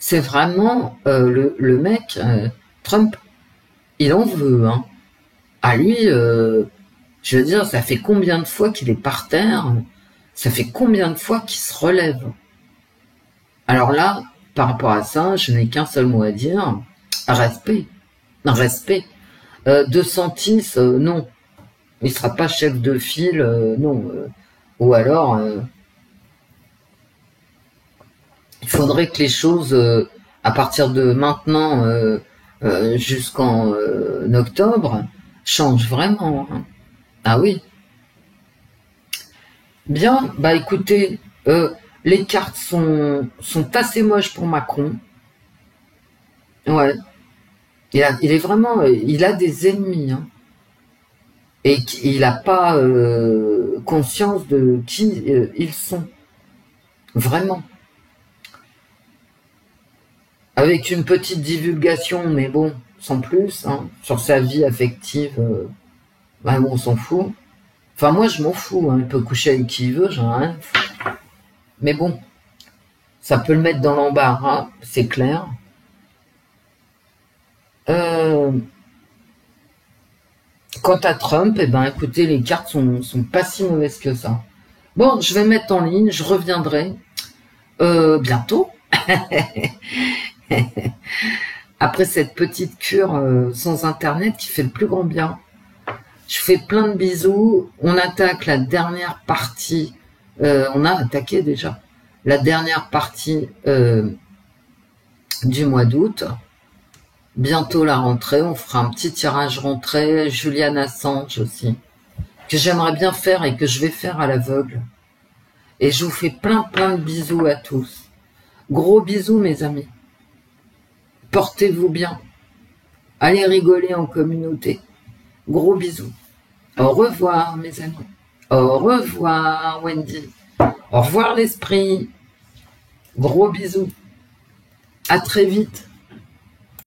c'est vraiment le mec, Trump, il en veut. Hein. À lui... je veux dire, ça fait combien de fois qu'il est par terre? Ça fait combien de fois qu'il se relève? Alors là, par rapport à ça, je n'ai qu'un seul mot à dire. Respect. Respect. DeSantis, non. Il ne sera pas chef de file, non. Ou alors, il faudrait que les choses, à partir de maintenant jusqu'en octobre, changent vraiment. Hein. Ah oui. Bien, bah écoutez, les cartes sont assez moches pour Macron. Ouais. Il est vraiment... il a des ennemis. Hein. Et il n'a pas conscience de qui ils sont. Vraiment. Avec une petite divulgation, mais bon, sans plus, hein, sur sa vie affective... bah bon, on s'en fout. Enfin, moi, je m'en fous. Hein. Il peut coucher avec qui il veut, j'en ai rien à foutre. Mais bon, ça peut le mettre dans l'embarras, c'est clair. Quant à Trump, eh ben, écoutez, les cartes sont pas si mauvaises que ça. Bon, je vais mettre en ligne, je reviendrai bientôt. Après cette petite cure sans Internet qui fait le plus grand bien. Je fais plein de bisous. On attaque la dernière partie. On a attaqué déjà la dernière partie du mois d'août. Bientôt la rentrée. On fera un petit tirage rentrée. Julian Assange aussi. Que j'aimerais bien faire et que je vais faire à l'aveugle. Et je vous fais plein de bisous à tous. Gros bisous mes amis. Portez-vous bien. Allez rigoler en communauté. Gros bisous. Au revoir, mes amis. Au revoir, Wendy. Au revoir, l'esprit. Gros bisous. À très vite.